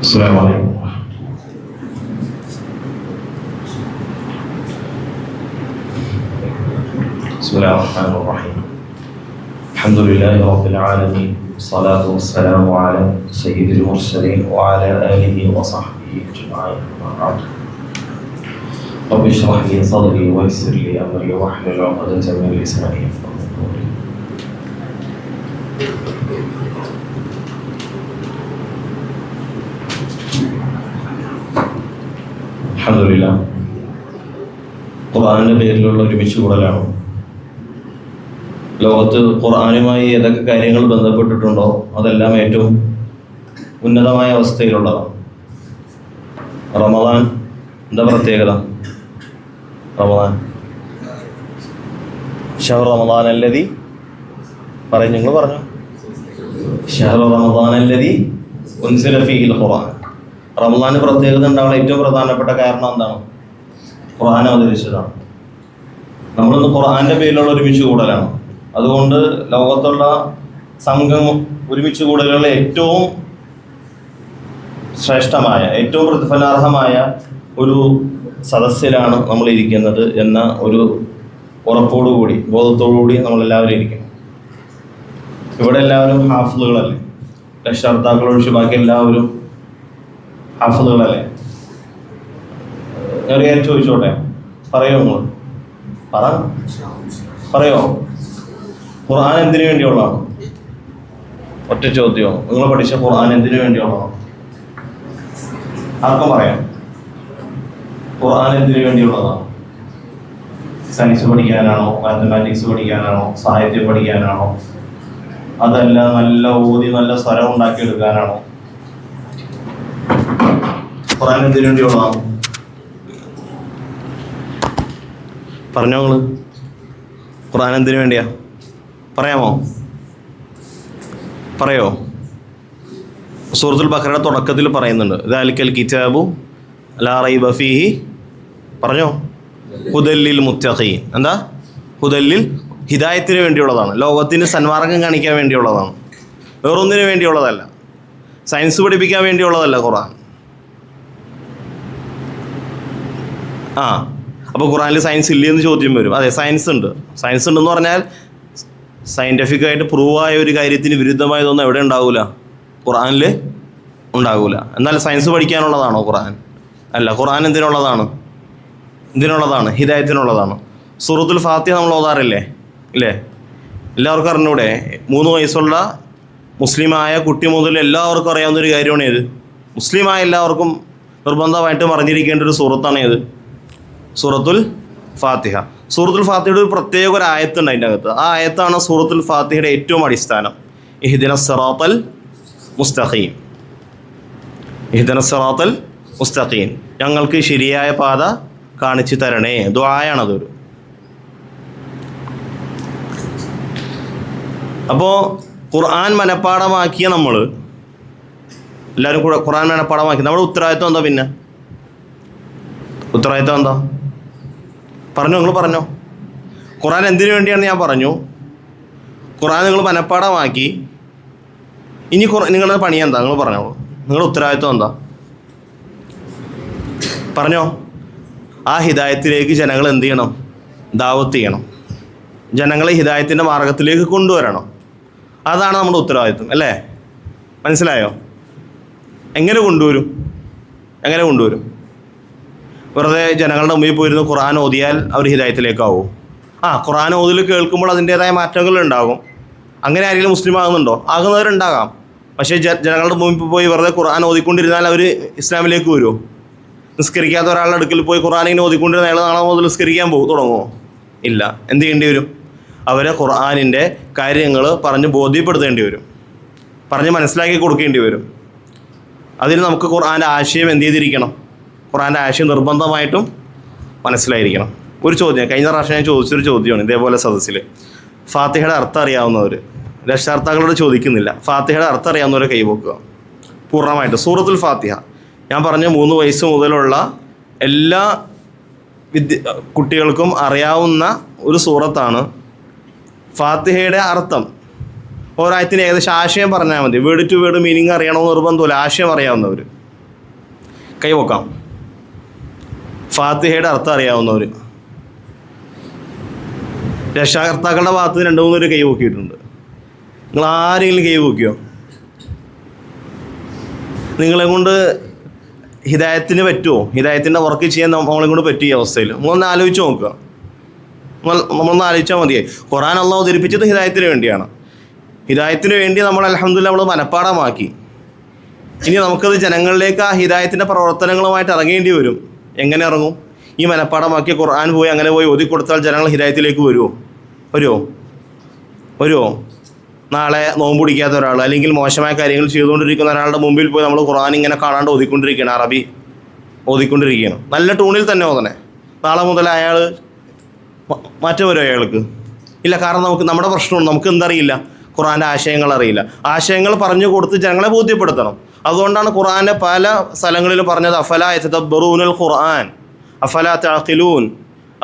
السلام عليكم. بسم الله الرحمن الرحيم. الحمد لله رب العالمين، والصلاة والسلام على سيد المرسلين وعلى آله وصحبه أجمعين. رب اشرح لي صدري ويسر لي أمري واحلل عقدة من لساني يفقهوا قولي. അൽഹംദുലില്ലാഹ്, ഖുർആനിൻ്റെ പേരിലുള്ള ഒരുമിച്ച് കൂടലാണ്. ലോകത്ത് ഖുർആനുമായി ഏതൊക്കെ കാര്യങ്ങൾ ബന്ധപ്പെട്ടിട്ടുണ്ടോ അതെല്ലാം ഏറ്റവും ഉന്നതമായ അവസ്ഥയിലുള്ളതാണ്. റമദാൻ എന്താ പ്രത്യേകത? റമദാൻ ഷഹ്റു റമദാൻ അല്ലദീ, പറയും, നിങ്ങൾ പറഞ്ഞു. ഷഹ്റു റമദാൻ അല്ലദീ ഉൻസില ഫീഹിൽ ഖുർആൻ. റമദാന് പ്രത്യേകത ഉണ്ടാവുന്ന ഏറ്റവും പ്രധാനപ്പെട്ട കാരണം എന്താണ്? ഖുർആൻ അവതരിച്ചതാണ്. നമ്മളിന്ന് ഖുർആന്റെ പേരിലുള്ള ഒരുമിച്ച് കൂടലാണ്. അതുകൊണ്ട് ലോകത്തുള്ള സംഘം ഒരുമിച്ച് കൂടലുകളിലെ ഏറ്റവും ശ്രേഷ്ഠമായ, ഏറ്റവും പ്രതിഫലാർഹമായ ഒരു സദസ്സിലാണ് നമ്മൾ ഇരിക്കുന്നത് എന്ന ഒരു ഉറപ്പോടുകൂടി, ബോധത്തോടുകൂടി നമ്മളെല്ലാവരും ഇരിക്കണം. ഇവിടെ എല്ലാവരും ഹാഫിളുകളല്ലേ? രക്ഷകർത്താക്കൾ ഒഴിച്ച് ബാക്കി എല്ലാവരും ഹാഫിളുകളല്ലേ? ഞാൻ കാര്യം ചോദിച്ചോട്ടെ, പറയോ? നിങ്ങൾ പറയോ? ഖുർആൻ എന്തിനു വേണ്ടിയുള്ളതാണ്? ഒറ്റ ചോദ്യമോ? നിങ്ങൾ പഠിച്ച ഖുർആൻ എന്തിനു വേണ്ടിയുള്ളതാണ്? ആർക്കും പറയാം. ഖുർആൻ എന്തിനു വേണ്ടിയുള്ളതാണ്? സയൻസ് പഠിക്കാനാണോ? മാത്തമാറ്റിക്സ് പഠിക്കാനാണോ? സാഹിത്യം പഠിക്കാനാണോ? അതല്ല നല്ല ഊതി നല്ല സ്വരം ഉണ്ടാക്കിയെടുക്കാനാണോ? ഖുർആൻ എന്തിനു വേണ്ടിയുള്ളതാണ്? പറഞ്ഞോ നിങ്ങൾ. ഖുർആൻ എന്തിനു വേണ്ടിയാ? പറയാമോ? പറയോ? സൂറത്തുൽ ബഖറയുടെ തുടക്കത്തിൽ പറയുന്നുണ്ട്, ദാലിക്കൽ കിതാബു ലാ റൈബ ഫീഹി. പറഞ്ഞോ? ഹുദല്ലിൽ മുത്തഖീൻ. എന്താ? ഹുദല്ലിൽ, ഹിദായത്തിന് വേണ്ടിയുള്ളതാണ്, ലോകത്തിന് സന്മാർഗം കാണിക്കാൻ വേണ്ടിയുള്ളതാണ്, വേറൊന്നിനു വേണ്ടിയുള്ളതല്ല. സയൻസ് പഠിപ്പിക്കാൻ വേണ്ടിയുള്ളതല്ല ഖുർആൻ. അപ്പോൾ ഖുർആനിൽ സയൻസ് ഇല്ലെന്ന് ചോദ്യം വരും. അതെ, സയൻസ് ഉണ്ട്. സയൻസ് ഉണ്ടെന്ന് പറഞ്ഞാൽ സയൻറ്റിഫിക്കായിട്ട് പ്രൂവായ ഒരു കാര്യത്തിന് വിരുദ്ധമായതൊന്നും എവിടെ ഉണ്ടാവില്ല? ഖുർആനിൽ ഉണ്ടാവില്ല. എന്നാൽ സയൻസ് പഠിക്കാനുള്ളതാണോ ഖുർആൻ? അല്ല. ഖുർആൻ എന്തിനുള്ളതാണ്? ഹിദായത്തിനുള്ളതാണ്. സൂറത്തുൽ ഫാത്തിഹ നമ്മൾ ഓതാറില്ലേ? ഇല്ലേ? എല്ലാവർക്കും അറിഞ്ഞൂടെ? 3 വയസ്സുള്ള മുസ്ലിമായ കുട്ടി മുതൽ എല്ലാവർക്കും അറിയാവുന്നൊരു കാര്യമാണ് ഏത്? മുസ്ലിമായ എല്ലാവർക്കും നിർബന്ധമായിട്ടും അറിഞ്ഞിരിക്കേണ്ട ഒരു സൂറത്താണ് ഏത്? സൂറത്തുൽ ഫാത്തിഹ. സൂറത്തുൽ ഫാത്തിഹയുടെ ഒരു പ്രത്യേക ഒരു ആയത്തുണ്ട് അതിൻ്റെ അകത്ത്. ആ ആയത്താണ് സൂറത്തുൽ ഫാത്തിഹയുടെ ഏറ്റവും അടിസ്ഥാനം. ഇഹ്ദിനസ് സിറാത്തൽ മുസ്തഖീം. ഇഹ്ദിനസ് സിറാത്തൽ മുസ്തഖീം, ഞങ്ങൾക്ക് ശരിയായ പാത കാണിച്ചു തരണേ. ദുആയാണതൊരു. അപ്പോൾ ഖുർആൻ മനഃപ്പാഠമാക്കിയ നമ്മൾ എല്ലാവരും ഖുർആൻ മനഃപ്പാഠമാക്കി. നമ്മുടെ ഉത്തരവാദിത്വം എന്താ? പിന്നെ ഉത്തരവാദിത്വം എന്താ? പറഞ്ഞോ, നിങ്ങൾ പറഞ്ഞോ. ഖുർആൻ എന്തിനു വേണ്ടിയാണെന്ന് ഞാൻ പറഞ്ഞു. ഖുർആൻ നിങ്ങൾ മനഃപ്പാഠമാക്കി. ഇനി നിങ്ങളുടെ പണി എന്താ? നിങ്ങൾ പറഞ്ഞോളൂ. നിങ്ങളുടെ ഉത്തരവാദിത്വം എന്താ? പറഞ്ഞോ. ആ ഹിദായത്തിലേക്ക് ജനങ്ങൾ എന്ത് ചെയ്യണം? ദാവത്ത് ചെയ്യണം. ജനങ്ങളെ ഹിദായത്തിൻ്റെ മാർഗത്തിലേക്ക് കൊണ്ടുവരണം. അതാണ് നമ്മുടെ ഉത്തരവാദിത്വം, അല്ലേ? മനസ്സിലായോ? എങ്ങനെ കൊണ്ടുവരും? വെറുതെ ജനങ്ങളുടെ മുമ്പിൽ പോയിരുന്ന് ഖുർആൻ ഓതിയാൽ അവർ ഹിദായത്തിലേക്കാവും. ഖുർആൻ ഓതിൽ കേൾക്കുമ്പോൾ അതിൻ്റേതായ മാറ്റങ്ങൾ ഉണ്ടാകും. അങ്ങനെ ആരെങ്കിലും മുസ്ലിം ആകുന്നുണ്ടോ? ആകുന്നവരുണ്ടാകാം. പക്ഷേ ജനങ്ങളുടെ മുമ്പിൽ പോയി വെറുതെ ഖുർആൻ ഓതിക്കൊണ്ടിരുന്നാൽ അവർ ഇസ്ലാമിലേക്ക് വരുമോ? നിസ്കരിക്കാത്ത ഒരാളുടെ അടുക്കൽ പോയി ഖുർആൻ ഇങ്ങനെ ഓതിക്കൊണ്ടിരുന്ന അയാൾ നാളെ മുതൽ നിസ്കരിക്കാൻ തുടങ്ങുമോ? ഇല്ല. എന്ത് ചെയ്യേണ്ടി വരും? അവരെ ഖുർആനിൻ്റെ കാര്യങ്ങൾ പറഞ്ഞ് ബോധ്യപ്പെടുത്തേണ്ടി വരും, പറഞ്ഞ് മനസ്സിലാക്കി കൊടുക്കേണ്ടി വരും. അതിന് നമുക്ക് ഖുർആൻ്റെ ആശയം എന്ത് ചെയ്തിരിക്കണം? ഖുർആൻ്റെ ആശയം നിർബന്ധമായിട്ടും മനസ്സിലായിരിക്കണം. ഒരു ചോദ്യം, കഴിഞ്ഞ പ്രാവശ്യം ഞാൻ ചോദിച്ചൊരു ചോദ്യമാണ് ഇതേപോലെ സദസ്സിൽ. ഫാത്തിഹയുടെ അർത്ഥം അറിയാവുന്നവർ, രക്ഷകർത്താക്കളോട് ചോദിക്കുന്നില്ല, ഫാത്തിഹയുടെ അർത്ഥം അറിയാവുന്നവരെ കൈവക്കുക പൂർണ്ണമായിട്ട്. സൂറത്തുൽ ഫാത്തിഹ ഞാൻ പറഞ്ഞ 3 വയസ്സ് മുതലുള്ള എല്ലാ കുട്ടികൾക്കും അറിയാവുന്ന ഒരു സൂറത്താണ്. ഫാത്തിഹയുടെ അർത്ഥം ഒരായത്തിന് ഏകദേശം ആശയം പറഞ്ഞാൽ മതി. വേർഡ് ടു വേർഡ് മീനിങ് അറിയണമെന്ന് നിർബന്ധമില്ല. ആശയം അറിയാവുന്നവർ കൈവക്കാം. ഫാത്തിഹയുടെ അർത്ഥം അറിയാവുന്നവർ. രക്ഷാകർത്താക്കളുടെ ഭാഗത്ത് 2-3 പേര് കൈ പൊക്കിയിട്ടുണ്ട്. നിങ്ങൾ ആരെങ്കിലും കൈ പൊക്കിയോ? നിങ്ങളെ കൊണ്ട് ഹിദായത്തിന് പറ്റുമോ? ഹിദായത്തിൻ്റെ വർക്ക് ചെയ്യാൻ നമ്മളെ കൊണ്ട് പറ്റിയ അവസ്ഥയിൽ നമ്മളൊന്ന് ആലോചിച്ച് നോക്കുക. നമ്മളൊന്ന് ആലോചിച്ചാൽ മതിയായി. ഖുർആൻ അല്ലാഹു അവതരിപ്പിച്ചത് ഹിദായത്തിന് വേണ്ടിയാണ്. ഹിദായത്തിന് വേണ്ടി നമ്മൾ അൽഹംദുലില്ലാഹ് നമ്മൾ മനഃപ്പാഠമാക്കി. ഇനി നമുക്കത് ജനങ്ങളിലേക്ക് ആ ഹിദായത്തിൻ്റെ പ്രവർത്തനങ്ങളുമായിട്ട് ഇറങ്ങേണ്ടി വരും. എങ്ങനെ ഇറങ്ങും? ഈ മനഃപ്പാഠമാക്കി ഖുർആൻ പോയി അങ്ങനെ പോയി ഓതി കൊടുത്താൽ ജനങ്ങൾ ഹിദായത്തിലേക്ക് വരുമോ? നാളെ നോമ്പ് പിടിക്കാത്ത ഒരാൾ അല്ലെങ്കിൽ മോശമായ കാര്യങ്ങൾ ചെയ്തുകൊണ്ടിരിക്കുന്ന ഒരാളുടെ മുമ്പിൽ പോയി നമ്മൾ ഖുർആൻ ഇങ്ങനെ കാണാണ്ട് ഓതിക്കൊണ്ടിരിക്കുകയാണ്, അറബി ഓതിക്കൊണ്ടിരിക്കുകയാണ്, നല്ല ടൂണിൽ തന്നെ ഓതണേ. നാളെ മുതൽ അയാൾ മാറ്റം വരും അയാൾക്ക്? ഇല്ല. കാരണം നമ്മുടെ പ്രശ്നമുണ്ട്, നമുക്ക് എന്തറിയില്ല, ഖുർആൻ്റെ ആശയങ്ങൾ അറിയില്ല. ആശയങ്ങൾ പറഞ്ഞു കൊടുത്ത് ജനങ്ങളെ ബോധ്യപ്പെടുത്തണം. അതുകൊണ്ടാണ് ഖുർആൻ്റെ പല സ്ഥലങ്ങളിലും പറഞ്ഞത് അഫലാ യതദബ്ബറൂനൽ ഖുർആൻ, അഫലാ തഅഖിലൂൻ,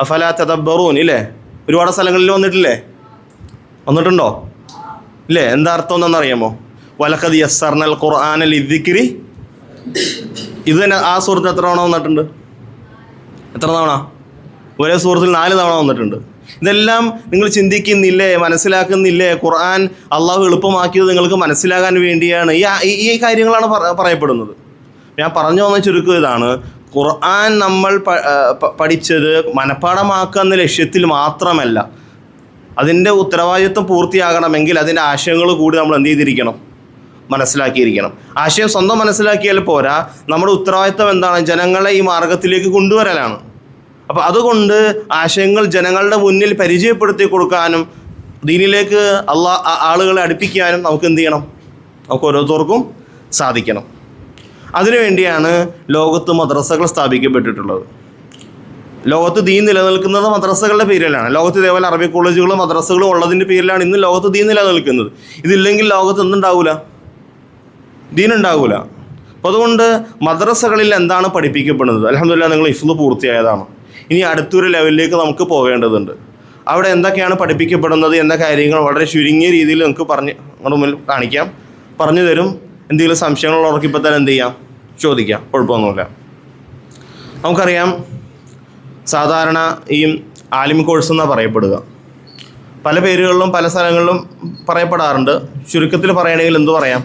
അഫലാ തദബ്ബറൂൻ. ഇല്ലേ? ഒരുപാട് സ്ഥലങ്ങളിൽ വന്നിട്ടുണ്ടോ? ഇല്ലേ? എന്താ അർത്ഥം എന്നറിയാമോ? വലഖദ് യസ്സർനൽ ഖുർആന ലിദ്ദിക്രി. ഇത് തന്നെ ആ സൂറത്തിൽ എത്ര തവണ വന്നിട്ടുണ്ട്? എത്ര തവണ? ഒരേ സൂറത്തിൽ 4 തവണ വന്നിട്ടുണ്ട്. ഇതെല്ലാം നിങ്ങൾ ചിന്തിക്കുന്നില്ലേ, മനസ്സിലാക്കുന്നില്ലേ? ഖുർആൻ അള്ളാഹു എളുപ്പമാക്കിയത് നിങ്ങൾക്ക് മനസ്സിലാകാൻ വേണ്ടിയാണ്. ഈ കാര്യങ്ങളാണ് പറയപ്പെടുന്നത്. ഞാൻ പറഞ്ഞു വന്ന ചുരുക്കം ഇതാണ്. ഖുർആൻ നമ്മൾ പഠിച്ചത് മനഃപ്പാഠമാക്കുക എന്ന ലക്ഷ്യത്തിൽ മാത്രമല്ല. അതിൻ്റെ ഉത്തരവാദിത്വം പൂർത്തിയാകണമെങ്കിൽ അതിൻ്റെ ആശയങ്ങൾ കൂടി നമ്മൾ എന്ത് ചെയ്തിരിക്കണം? മനസ്സിലാക്കിയിരിക്കണം. ആശയം സ്വന്തം മനസ്സിലാക്കിയാൽ പോരാ. നമ്മുടെ ഉത്തരവാദിത്വം എന്താണ്? ജനങ്ങളെ ഈ മാർഗത്തിലേക്ക് കൊണ്ടുവരലാണ്. അപ്പോൾ അതുകൊണ്ട് ആശയങ്ങൾ ജനങ്ങളുടെ മുന്നിൽ പരിചയപ്പെടുത്തി കൊടുക്കാനും ദീനിലേക്ക് ആളുകളെ അടുപ്പിക്കാനും നമുക്ക് എന്ത് ചെയ്യണം? നമുക്ക് ഓരോരുത്തർക്കും സാധിക്കണം. അതിനുവേണ്ടിയാണ് ലോകത്ത് മദ്രസകൾ സ്ഥാപിക്കപ്പെട്ടിട്ടുള്ളത്. ലോകത്ത് ദീൻ നിലനിൽക്കുന്നത് മദ്രസകളുടെ പേരിലാണ്. ലോകത്ത് ഇതേപോലെ അറബി കോളേജുകളും മദ്രസകളും ഉള്ളതിൻ്റെ പേരിലാണ് ഇന്ന് ലോകത്ത് ദീൻ നിലനിൽക്കുന്നത്. ഇതില്ലെങ്കിൽ ലോകത്ത് എന്തുണ്ടാവില്ല? ദീൻ ഉണ്ടാവില്ല. അപ്പോൾ അതുകൊണ്ട് മദ്രസകളിൽ എന്താണ് പഠിപ്പിക്കപ്പെടുന്നത്? അൽഹംദുലില്ലാഹ് നിങ്ങൾ ഹിഫ്ള് പൂർത്തിയായതാണ്. ഇനി അടുത്തൊരു ലെവലിലേക്ക് നമുക്ക് പോകേണ്ടതുണ്ട്. അവിടെ എന്തൊക്കെയാണ് പഠിപ്പിക്കപ്പെടുന്നത് എന്ന കാര്യങ്ങൾ വളരെ ചുരുങ്ങിയ രീതിയിൽ നമുക്ക് നിങ്ങളുടെ മുന്നിൽ പറഞ്ഞു തരും. എന്തെങ്കിലും സംശയങ്ങളുള്ളവർക്ക് ഇപ്പോൾ തന്നെ എന്ത് ചെയ്യാം? ചോദിക്കാം, കുഴപ്പമൊന്നുമില്ല. നമുക്കറിയാം, സാധാരണ ഈ ആലിം കോഴ്സ് എന്നാണ് പറയപ്പെടുക. പല പേരുകളിലും പല സ്ഥലങ്ങളിലും പറയപ്പെടാറുണ്ട്. ചുരുക്കത്തിൽ പറയുകയാണെങ്കിൽ എന്തു പറയാം?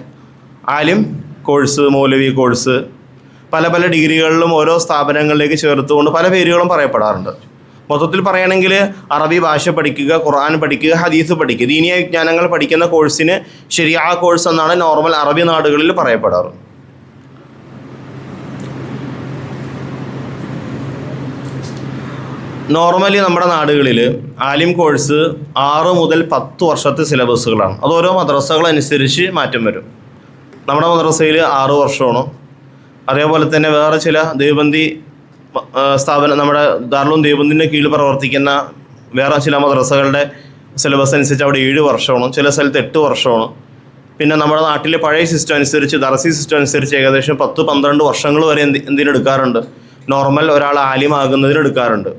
ആലിം കോഴ്സ്, മൗലവി കോഴ്സ്, പല ഡിഗ്രികളിലും ഓരോ സ്ഥാപനങ്ങളിലേക്ക് ചേർത്തുകൊണ്ട് പല പേരുകളും പറയപ്പെടാറുണ്ട്. മൊത്തത്തിൽ പറയുകയാണെങ്കിൽ അറബി ഭാഷ പഠിക്കുക, ഖുർആൻ പഠിക്കുക, ഹദീസ് പഠിക്കുക, ദീനീയ വിജ്ഞാനങ്ങൾ പഠിക്കുന്ന കോഴ്സിന് ശരിയാ കോഴ്സ് എന്നാണ് നോർമൽ അറബി നാടുകളിൽ പറയപ്പെടാറ്. നോർമലി നമ്മുടെ നാടുകളിൽ ആലിം കോഴ്സ് 6 മുതൽ 10 വർഷത്തെ സിലബസുകളാണ്. അത് ഓരോ മദ്രസകളനുസരിച്ച് മാറ്റം വരും. നമ്മുടെ മദ്രസയിൽ 6 വർഷമാണ്. അതേപോലെ തന്നെ വേറെ ചില ദേവബന്ദി സ്ഥാപനം, നമ്മുടെ ദാറുൽ ദേവബന്ദിൻ്റെ കീഴിൽ പ്രവർത്തിക്കുന്ന വേറെ ചില മദ്രസകളുടെ സിലബസ് അനുസരിച്ച് അവിടെ 7 വർഷമാണ്, ചില സ്ഥലത്ത് 8 വർഷമാണ്. പിന്നെ നമ്മുടെ നാട്ടിലെ പഴയ സിസ്റ്റം അനുസരിച്ച്, ദർസി സിസ്റ്റം അനുസരിച്ച് ഏകദേശം 10-12 വർഷങ്ങൾ വരെ എന്തിനെടുക്കാറുണ്ട്? നോർമൽ ഒരാൾ ആലിമാകുന്നതിന് എടുക്കാറുണ്ട്.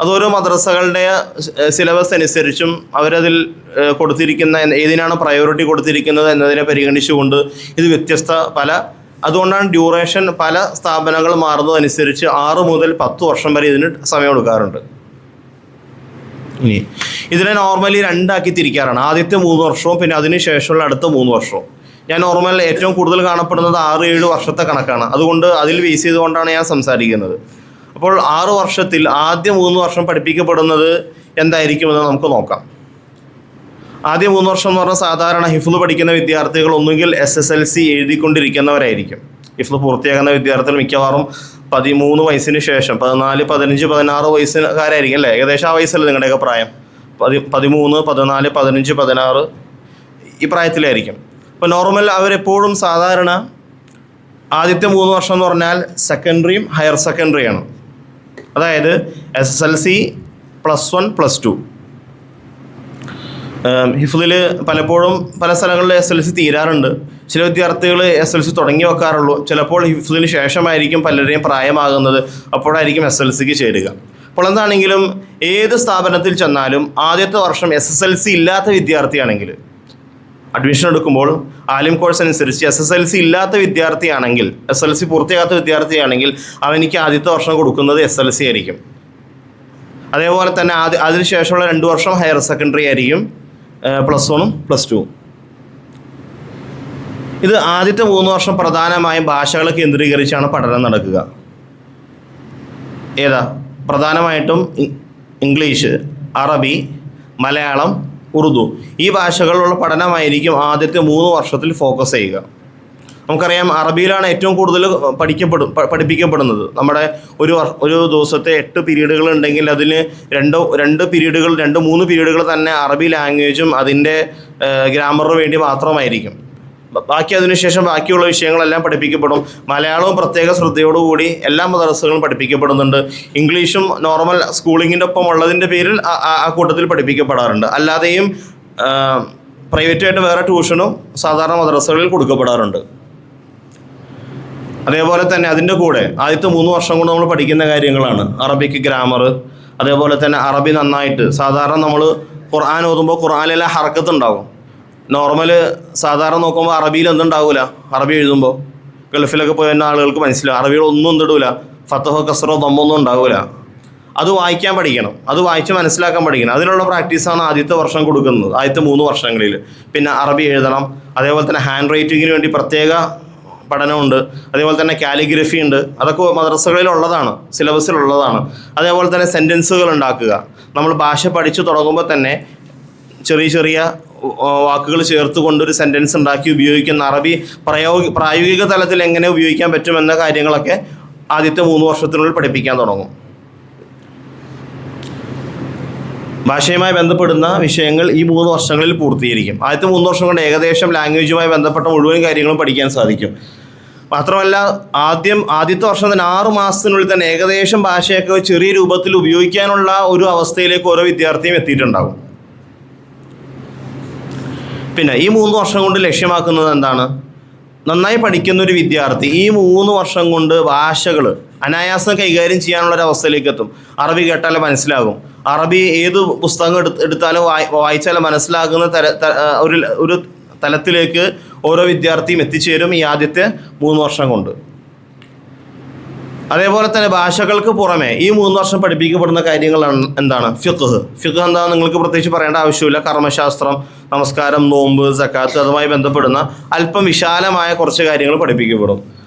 അതോരോ മദ്രസകളുടെ സിലബസ് അനുസരിച്ചും അവരതിൽ കൊടുത്തിരിക്കുന്ന ഏതിനാണ് പ്രയോറിറ്റി കൊടുത്തിരിക്കുന്നത് എന്നതിനെ പരിഗണിച്ചുകൊണ്ട് ഇത് വ്യത്യസ്ത അതുകൊണ്ടാണ് ഡ്യൂറേഷൻ പല സ്ഥാപനങ്ങൾ മാറുന്നതനുസരിച്ച് 6 മുതൽ 10 വർഷം വരെ ഇതിന് സമയം എടുക്കാറുണ്ട്. ഇനി ഇതിനെ നോർമലി 2 ആക്കി തിരിക്കാറാണ്. ആദ്യത്തെ 3 വർഷവും പിന്നെ അതിന് ശേഷമുള്ള അടുത്ത 3 വർഷവും. ഞാൻ നോർമൽ ഏറ്റവും കൂടുതൽ കാണപ്പെടുന്നത് 6-7 വർഷത്തെ കണക്കാണ്. അതുകൊണ്ട് അതിൽ ബേസ് ചെയ്തുകൊണ്ടാണ് ഞാൻ സംസാരിക്കുന്നത്. അപ്പോൾ 6 വർഷത്തിൽ ആദ്യ 3 വർഷം പഠിപ്പിക്കപ്പെടുന്നത് എന്തായിരിക്കുമെന്ന് നമുക്ക് നോക്കാം. ആദ്യ 3 വർഷം എന്ന് പറഞ്ഞാൽ സാധാരണ ഹിഫ്ള് പഠിക്കുന്ന വിദ്യാർത്ഥികൾ ഒന്നുകിൽ SSLC എഴുതിക്കൊണ്ടിരിക്കുന്നവരായിരിക്കും. ഹിഫ്ള് പൂർത്തിയാക്കുന്ന വിദ്യാർത്ഥികൾ മിക്കവാറും 13 വയസ്സിന് ശേഷം 14, 15, 16 വയസ്സുകാരായിരിക്കും അല്ലേ? ഏകദേശം ആ വയസ്സല്ലേ നിങ്ങളുടെയൊക്കെ പ്രായം? 13, 14, 15, 16 ഈ പ്രായത്തിലായിരിക്കും. അപ്പോൾ നോർമൽ അവരെപ്പോഴും സാധാരണ ആദ്യത്തെ 3 വർഷം എന്ന് പറഞ്ഞാൽ സെക്കൻഡറിയും ഹയർ സെക്കൻഡറിയാണ്. അതായത് SSLC +1 +2. ഹിഫ്ളിൽ പലപ്പോഴും പല സ്ഥലങ്ങളിൽ SSLC തീരാറുണ്ട്. ചില വിദ്യാർത്ഥികൾ SSLC തുടങ്ങി വെക്കാറുള്ളൂ. ചിലപ്പോൾ ഹിഫ്ളിന് ശേഷമായിരിക്കും പലരെയും പ്രായമാകുന്നത്. അപ്പോഴായിരിക്കും SSLCക്ക് ചേരുക. അപ്പോൾ എന്താണെങ്കിലും ഏത് സ്ഥാപനത്തിൽ ചെന്നാലും ആദ്യത്തെ വർഷം SSLC ഇല്ലാത്ത വിദ്യാർത്ഥിയാണെങ്കിൽ, അഡ്മിഷൻ എടുക്കുമ്പോൾ ആലിം കോഴ്സ് അനുസരിച്ച് SSLC ഇല്ലാത്ത വിദ്യാർത്ഥിയാണെങ്കിൽ, SSLC പൂർത്തിയാകാത്ത വിദ്യാർത്ഥിയാണെങ്കിൽ അവനിക്ക് ആദ്യത്തെ വർഷം കൊടുക്കുന്നത് SLC ആയിരിക്കും. അതേപോലെ തന്നെ അതിനുശേഷമുള്ള 2 വർഷം ഹയർ സെക്കൻഡറി ആയിരിക്കും, +1 +2. ഇത് ആദ്യത്തെ 3 വർഷം പ്രധാനമായും ഭാഷകളെ കേന്ദ്രീകരിച്ചാണ് പഠനം നടക്കുക. ഏതാ? പ്രധാനമായിട്ടും ഇംഗ്ലീഷ്, അറബി, മലയാളം, ഉറുദു ഈ ഭാഷകളിലുള്ള പഠനമായിരിക്കും ആദ്യത്തെ 3 വർഷത്തിൽ ഫോക്കസ് ചെയ്യുക. നമുക്കറിയാം അറബിയിലാണ് ഏറ്റവും കൂടുതൽ പഠിപ്പിക്കപ്പെടുന്നത്. നമ്മുടെ ഒരു ദിവസത്തെ 8 പീരീഡുകൾ ഉണ്ടെങ്കിൽ അതിന് 2 പീരീഡുകൾ 2-3 പീരീഡുകൾ തന്നെ അറബി ലാംഗ്വേജും അതിൻ്റെ ഗ്രാമറിന് വേണ്ടി മാത്രമായിരിക്കും. ബാക്കി അതിനുശേഷം ബാക്കിയുള്ള വിഷയങ്ങളെല്ലാം പഠിപ്പിക്കപ്പെടും. മലയാളവും പ്രത്യേക ശ്രദ്ധയോടുകൂടി എല്ലാ മദ്രസകളും പഠിപ്പിക്കപ്പെടുന്നുണ്ട്. ഇംഗ്ലീഷും നോർമൽ സ്കൂളിങ്ങിൻ്റെ ഒപ്പം ഉള്ളതിൻ്റെ പേരിൽ ആ കൂട്ടത്തിൽ പഠിപ്പിക്കപ്പെടാറുണ്ട്. അല്ലാതെയും പ്രൈവറ്റായിട്ട് വേറെ ട്യൂഷനും സാധാരണ മദ്രസകളിൽ കൊടുക്കപ്പെടാറുണ്ട്. അതേപോലെ തന്നെ അതിൻ്റെ കൂടെ ആദ്യത്തെ 3 വർഷം കൊണ്ട് നമ്മൾ പഠിക്കുന്ന കാര്യങ്ങളാണ് അറബിക്ക് ഗ്രാമർ. അതേപോലെ തന്നെ അറബി നന്നായിട്ട് സാധാരണ നമ്മൾ ഖുർആൻ ഓതുമ്പോൾ ഖുർആനിലെ ഹർക്കത്ത് ഉണ്ടാകും. നോർമൽ സാധാരണ നോക്കുമ്പോൾ അറബിയിൽ എന്തുണ്ടാവില്ല. അറബി എഴുതുമ്പോൾ ഗൾഫിലൊക്കെ പോയ ആളുകൾക്ക് മനസ്സിലാവും അറബിയിൽ ഒന്നും എന്തിടില്ല, ഫത്തഹോ കസറോ ദമ്മൊന്നും ഉണ്ടാവില്ല. അത് വായിക്കാൻ പഠിക്കണം, അത് വായിച്ച് മനസ്സിലാക്കാൻ പഠിക്കണം. അതിനുള്ള പ്രാക്ടീസാണ് ആദ്യത്തെ വർഷം കൊടുക്കുന്നത്, ആദ്യത്തെ 3 വർഷങ്ങളിൽ. പിന്നെ അറബി എഴുതണം. അതേപോലെ തന്നെ ഹാൻഡ് റൈറ്റിങ്ങിന് വേണ്ടി പ്രത്യേക പഠനമുണ്ട്. അതേപോലെ തന്നെ കാലിഗ്രഫി ഉണ്ട്. അതൊക്കെ മദ്രസകളിലുള്ളതാണ്, സിലബസിലുള്ളതാണ്. അതേപോലെ തന്നെ സെൻറ്റൻസുകൾ ഉണ്ടാക്കുക. നമ്മൾ ഭാഷ പഠിച്ചു തുടങ്ങുമ്പോൾ തന്നെ ചെറിയ വാക്കുകൾ ചേർത്ത് കൊണ്ടൊരു സെൻറ്റൻസ് ഉണ്ടാക്കി ഉപയോഗിക്കുന്ന അറബി പ്രായോഗിക തലത്തിൽ എങ്ങനെ ഉപയോഗിക്കാൻ പറ്റുമെന്ന കാര്യങ്ങളൊക്കെ ആദ്യത്തെ 3 വർഷത്തിനുള്ളിൽ പഠിപ്പിക്കാൻ തുടങ്ങും. ഭാഷയുമായി ബന്ധപ്പെടുന്ന വിഷയങ്ങൾ ഈ 3 വർഷങ്ങളിൽ പൂർത്തീകരിക്കും. ആദ്യത്തെ 3 വർഷം കൊണ്ട് ഏകദേശം ലാംഗ്വേജുമായി ബന്ധപ്പെട്ട മുഴുവൻ കാര്യങ്ങളും പഠിക്കാൻ സാധിക്കും. മാത്രമല്ല ആദ്യത്തെ വർഷം തന്നെ 6 മാസത്തിനുള്ളിൽ തന്നെ ഏകദേശം ഭാഷയൊക്കെ ചെറിയ രൂപത്തിൽ ഉപയോഗിക്കാനുള്ള ഒരു അവസ്ഥയിലേക്ക് ഓരോ വിദ്യാർത്ഥിയും എത്തിയിട്ടുണ്ടാകും. പിന്നെ ഈ 3 വർഷം കൊണ്ട് ലക്ഷ്യമാക്കുന്നത് എന്താണ്? നന്നായി പഠിക്കുന്ന ഒരു വിദ്യാർത്ഥി ഈ 3 വർഷം കൊണ്ട് ഭാഷകൾ അനായാസം കൈകാര്യം ചെയ്യാനുള്ളൊരവസ്ഥയിലേക്ക് എത്തും. അറബി കേട്ടാൽ മനസ്സിലാകും. അറബി ഏത് പുസ്തകം എടുത്താലും വായിച്ചാലും മനസ്സിലാകുന്ന ഒരു തലത്തിലേക്ക് ഓരോ വിദ്യാർത്ഥിയും എത്തിച്ചേരും ഈ ആദ്യത്തെ 3 വർഷം കൊണ്ട്. അതേപോലെ തന്നെ ഭാഷകൾക്ക് പുറമെ ഈ 3 വർഷം പഠിപ്പിക്കപ്പെടുന്ന കാര്യങ്ങളാണ് എന്താണ്? ഫിഖ് എന്താണെന്ന് നിങ്ങൾക്ക് പ്രത്യേകിച്ച് പറയേണ്ട ആവശ്യമില്ല. കർമ്മശാസ്ത്രം, നമസ്കാരം, നോമ്പ്, സക്കാത്ത് അതുമായി ബന്ധപ്പെടുന്ന അല്പം വിശാലമായ കുറച്ച് കാര്യങ്ങൾ പഠിപ്പിക്കപ്പെടും.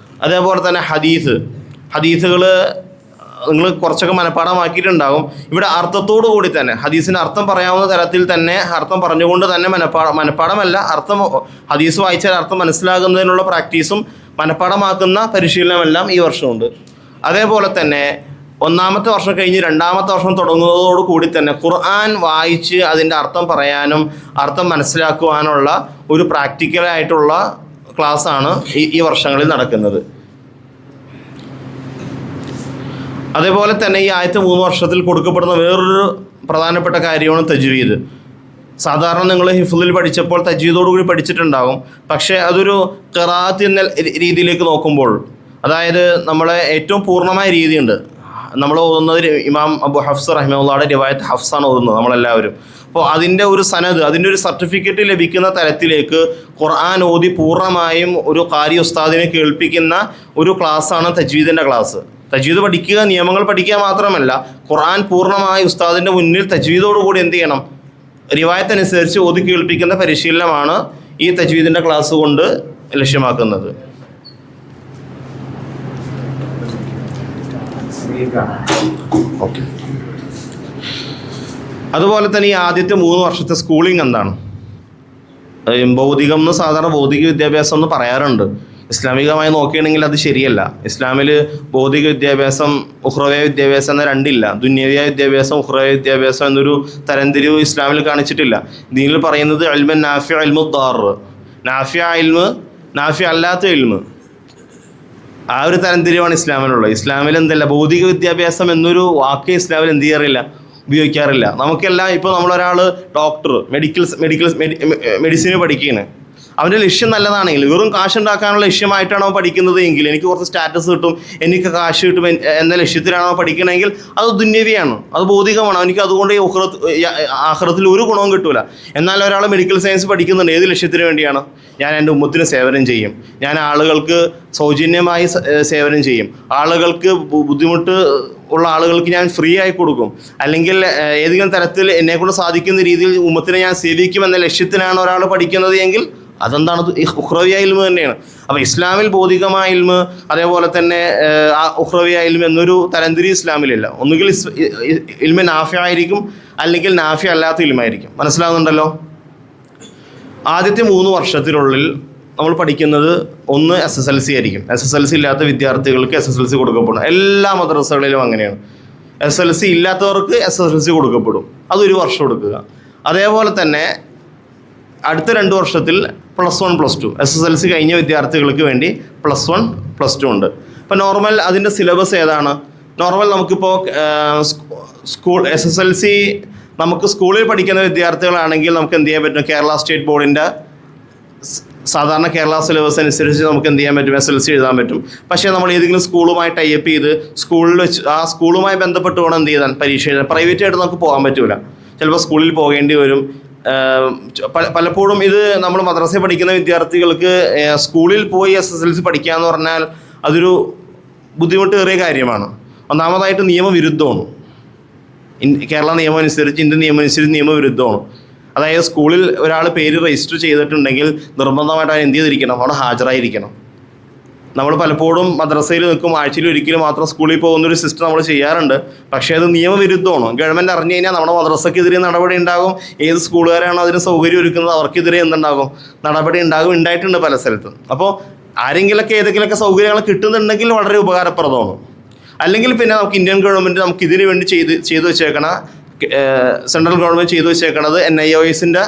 അതേപോലെ തന്നെ ഹദീസുകൾ നിങ്ങൾ കുറച്ചൊക്കെ മനഃപ്പാടമാക്കിയിട്ടുണ്ടാകും. ഇവിടെ അർത്ഥത്തോടു കൂടി തന്നെ ഹദീസിന് അർത്ഥം പറയാവുന്ന തരത്തിൽ തന്നെ അർത്ഥം പറഞ്ഞുകൊണ്ട് തന്നെ മനഃപ്പാടമല്ല, അർത്ഥം ഹദീസ് വായിച്ചാൽ അർത്ഥം മനസ്സിലാകുന്നതിനുള്ള പ്രാക്ടീസും മനഃപ്പാടമാക്കുന്ന പരിശീലനമെല്ലാം ഈ വർഷമുണ്ട്. അതേപോലെ തന്നെ 1-ാമത്തെ വർഷം കഴിഞ്ഞ് 2-ാമത്തെ വർഷം തുടങ്ങുന്നതോടു കൂടി തന്നെ ഖുർആൻ വായിച്ച് അതിൻ്റെ അർത്ഥം പറയാനും അർത്ഥം മനസ്സിലാക്കുവാനുള്ള ഒരു പ്രാക്ടിക്കലായിട്ടുള്ള ക്ലാസ്സാണ് ഈ വർഷങ്ങളിൽ നടക്കുന്നത്. അതേപോലെ തന്നെ ഈ ആദ്യത്തെ 3 വർഷത്തിൽ കൊടുക്കപ്പെടുന്ന വേറൊരു പ്രധാനപ്പെട്ട കാര്യമാണ് തജ്വീദ്. സാധാരണ നിങ്ങൾ ഹിഫ്ളിൽ പഠിച്ചപ്പോൾ തജ്വീദോടുകൂടി പഠിച്ചിട്ടുണ്ടാകും. പക്ഷേ അതൊരു ഖിറാഅത്ത് എന്ന രീതിയിലേക്ക് നോക്കുമ്പോൾ, അതായത് നമ്മളെ ഏറ്റവും പൂർണ്ണമായ രീതിയുണ്ട്. നമ്മൾ ഓതുന്നത് ഇമാം അബു ഹഫ്സ് റഹിമഹുള്ളാഹിയുടെ റിവായത്ത് ഹഫ്സാണ് ഓതുന്നത് നമ്മളെല്ലാവരും. അപ്പോൾ അതിൻ്റെ ഒരു സനദ്, അതിൻ്റെ ഒരു സർട്ടിഫിക്കറ്റ് ലഭിക്കുന്ന തരത്തിലേക്ക് ഖുർആൻ ഓതി പൂർണ്ണമായും ഒരു ഖാരി ഉസ്താദിനെ കേൾപ്പിക്കുന്ന ഒരു ക്ലാസ്സാണ് തജ്വീദിൻ്റെ ക്ലാസ്. തജ്വീദ് പഠിക്കുക, നിയമങ്ങൾ പഠിക്കുക മാത്രമല്ല, ഖുർആൻ പൂർണ്ണമായി ഉസ്താദിൻ്റെ മുന്നിൽ തജ്വീദോടുകൂടി എന്ത് ചെയ്യണം? റിവായത്ത് അനുസരിച്ച് ഓതി കേൾപ്പിക്കുന്ന പരിശീലനമാണ് ഈ തജ്വീദിൻ്റെ ക്ലാസ് കൊണ്ട് ലക്ഷ്യമാക്കുന്നത്. ഓക്കെ. അതുപോലെ തന്നെ ഈ ആദ്യത്തെ 3 വർഷത്തെ സ്കൂളിംഗ് എന്താണ്? ഭൗതികം എന്ന് സാധാരണ ഭൗതിക വിദ്യാഭ്യാസം എന്ന് പറയാറുണ്ട്. ഇസ്ലാമികമായി നോക്കുകയാണെങ്കിൽ അത് ശരിയല്ല. ഇസ്ലാമിൽ ഭൗതിക വിദ്യാഭ്യാസം, ഉഖ്റവ്യ വിദ്യാഭ്യാസം എന്ന രണ്ടില്ല. ദുന്യവിയ വിദ്യാഭ്യാസം, ഉഖ്റവ്യ വിദ്യാഭ്യാസം എന്നൊരു തരംതിരിവ് ഇസ്ലാമിൽ കാണിച്ചിട്ടില്ല. ദീനിൽ പറയുന്നത് ഇൽമുൻ നാഫിഅ, ഇൽമു ദാർ. നാഫിഅ ഇൽമ്, നാഫിഅ അല്ലാത്ത ഇൽമ്, ആ ഒരു തരംതിരിവാണ് ഇസ്ലാമിലുള്ളത്. ഇസ്ലാമിൽ എന്തല്ല, ഭൗതിക വിദ്യാഭ്യാസം എന്നൊരു വാക്ക് ഇസ്ലാമിൽ എന്ത് ചെയ്യാറില്ല, ഉപയോഗിക്കാറില്ല. നമുക്കെല്ലാം ഇപ്പോൾ നമ്മളൊരാൾ ഡോക്ടർ മെഡിസിന് പഠിക്കുകയാണ്. അവൻ്റെ ലക്ഷ്യം നല്ലതാണെങ്കിൽ, വെറും കാശുണ്ടാക്കാനുള്ള ലക്ഷ്യമായിട്ടാണ് അവൻ പഠിക്കുന്നത് എങ്കിൽ, എനിക്ക് കുറച്ച് സ്റ്റാറ്റസ് കിട്ടും, എനിക്ക് കാശ് കിട്ടും എന്ന ലക്ഷ്യത്തിലാണ് അവൻ പഠിക്കണമെങ്കിൽ അത് ദുന്യവിയാണ്, അത് ഭൗതികമാണ്. എനിക്ക് അതുകൊണ്ട് ഈ ആഖിറത്തിൽ ഒരു ഗുണവും കിട്ടൂല. എന്നാൽ ഒരാൾ മെഡിക്കൽ സയൻസ് പഠിക്കുന്നുണ്ട്, ഏത് ലക്ഷ്യത്തിന് വേണ്ടിയാണ്? ഞാൻ എൻ്റെ ഉമ്മത്തിന് സേവനം ചെയ്യും, ഞാൻ ആളുകൾക്ക് സൗജന്യമായി സേവനം ചെയ്യും, ആളുകൾക്ക് ബുദ്ധിമുട്ട് ഉള്ള ആളുകൾക്ക് ഞാൻ ഫ്രീ ആയി കൊടുക്കും, അല്ലെങ്കിൽ ഏതെങ്കിലും തരത്തിൽ എന്നെക്കൊണ്ട് സാധിക്കുന്ന രീതിയിൽ ഉമ്മത്തിനെ ഞാൻ സേവിക്കുമെന്ന ലക്ഷ്യത്തിനാണ് ഒരാൾ പഠിക്കുന്നത് എങ്കിൽ അതെന്താണ്? ഉഖ്റവിയ ഇൽമ് തന്നെയാണ്. അപ്പോൾ ഇസ്ലാമിൽ ഭൗതികമായ ഇൽമ്, അതേപോലെ തന്നെ ഉഖ്റവിയ ഇൽമ് എന്നൊരു തരംതിരി ഇസ്ലാമിലില്ല. ഒന്നുകിൽ ഇൽമ നാഫിഅ ആയിരിക്കും, അല്ലെങ്കിൽ നാഫിഅ അല്ലാത്ത ഇൽമായിരിക്കും. മനസ്സിലാകുന്നുണ്ടല്ലോ? ആദ്യത്തെ 3 വർഷത്തിനുള്ളിൽ നമ്മൾ പഠിക്കുന്നത് ഒന്ന് SSLC ആയിരിക്കും. SSLC ഇല്ലാത്ത വിദ്യാർത്ഥികൾക്ക് SSLC കൊടുക്കപ്പെടും. എല്ലാ മദ്രസകളിലും അങ്ങനെയാണ്. SSLC ഇല്ലാത്തവർക്ക് SSLC കൊടുക്കപ്പെടും. അതൊരു വർഷം എടുക്കുക. അതേപോലെ തന്നെ അടുത്ത 2 വർഷത്തിൽ +1 +2 SSLC കഴിഞ്ഞ വിദ്യാർത്ഥികൾക്ക് വേണ്ടി +1 +2 ഉണ്ട്. ഇപ്പോൾ നോർമൽ അതിൻ്റെ സിലബസ് ഏതാണ്? നോർമൽ നമുക്കിപ്പോൾ സ്കൂൾ SSLC നമുക്ക് സ്കൂളിൽ പഠിക്കുന്ന വിദ്യാർത്ഥികളാണെങ്കിൽ നമുക്ക് എന്ത് ചെയ്യാൻ പറ്റും? കേരള സ്റ്റേറ്റ് ബോർഡിൻ്റെ സാധാരണ കേരള സിലബസ് അനുസരിച്ച് നമുക്ക് എന്ത് ചെയ്യാൻ പറ്റും? SSLC എഴുതാൻ പറ്റും. പക്ഷേ നമ്മൾ ഏതെങ്കിലും സ്കൂളുമായി ടൈപ്പ് ചെയ്ത് സ്കൂളിൽ വെച്ച് ആ സ്കൂളുമായി ബന്ധപ്പെട്ട് വേണം എന്ത് ചെയ്താൽ പരീക്ഷ എഴുതാൻ. പ്രൈവറ്റായിട്ട് നമുക്ക് പോകാൻ പറ്റില്ല, ചിലപ്പോൾ സ്കൂളിൽ പോകേണ്ടി വരും. പലപ്പോഴും ഇത് നമ്മൾ മദ്രസയിൽ പഠിക്കുന്ന വിദ്യാർത്ഥികൾക്ക് സ്കൂളിൽ പോയി SSLC പഠിക്കുക എന്ന് പറഞ്ഞാൽ അതൊരു ബുദ്ധിമുട്ടേറിയ കാര്യമാണ്. ഒന്നാമതായിട്ട് നിയമവിരുദ്ധമാണ്. കേരള നിയമം അനുസരിച്ച്, ഇന്ത്യൻ നിയമം അനുസരിച്ച് നിയമവിരുദ്ധമാണ്. അതായത് സ്കൂളിൽ ഒരാൾ പേര് രജിസ്റ്റർ ചെയ്തിട്ടുണ്ടെങ്കിൽ നിർബന്ധമായിട്ട് അവൻ എന്ത് ചെയ്തിരിക്കണം? അവിടെ ഹാജരായിരിക്കണം. നമ്മൾ പലപ്പോഴും മദ്രസയിൽ നിൽക്കും, ആഴ്ചയിൽ ഒരിക്കലും മാത്രം സ്കൂളിൽ പോകുന്നൊരു സിസ്റ്റം നമ്മൾ ചെയ്യാറുണ്ട്. പക്ഷേ അത് നിയമവിരുദ്ധമാണ്. ഗവൺമെൻറ് അറിഞ്ഞു കഴിഞ്ഞാൽ നമ്മുടെ മദ്രസക്കെതിരെ നടപടി ഉണ്ടാകും. ഏത് സ്കൂളുകാരാണോ അതിന് സൗകര്യം ഒരുക്കുന്നത് അവർക്കെതിരെ എന്തുണ്ടാകും? നടപടി ഉണ്ടാകും. ഉണ്ടായിട്ടുണ്ട് പല സ്ഥലത്തും. അപ്പോൾ ആരെങ്കിലൊക്കെ ഏതെങ്കിലുമൊക്കെ സൗകര്യങ്ങൾ കിട്ടുന്നുണ്ടെങ്കിൽ വളരെ ഉപകാരപ്രദമാണ്. അല്ലെങ്കിൽ പിന്നെ നമുക്ക് ഇന്ത്യൻ ഗവൺമെൻറ് നമുക്ക് ഇതിനു വേണ്ടി ചെയ്തു വെച്ചേക്കണ, സെൻട്രൽ ഗവൺമെൻറ് ചെയ്തു വെച്ചേക്കണത് NIOSൻ്റെ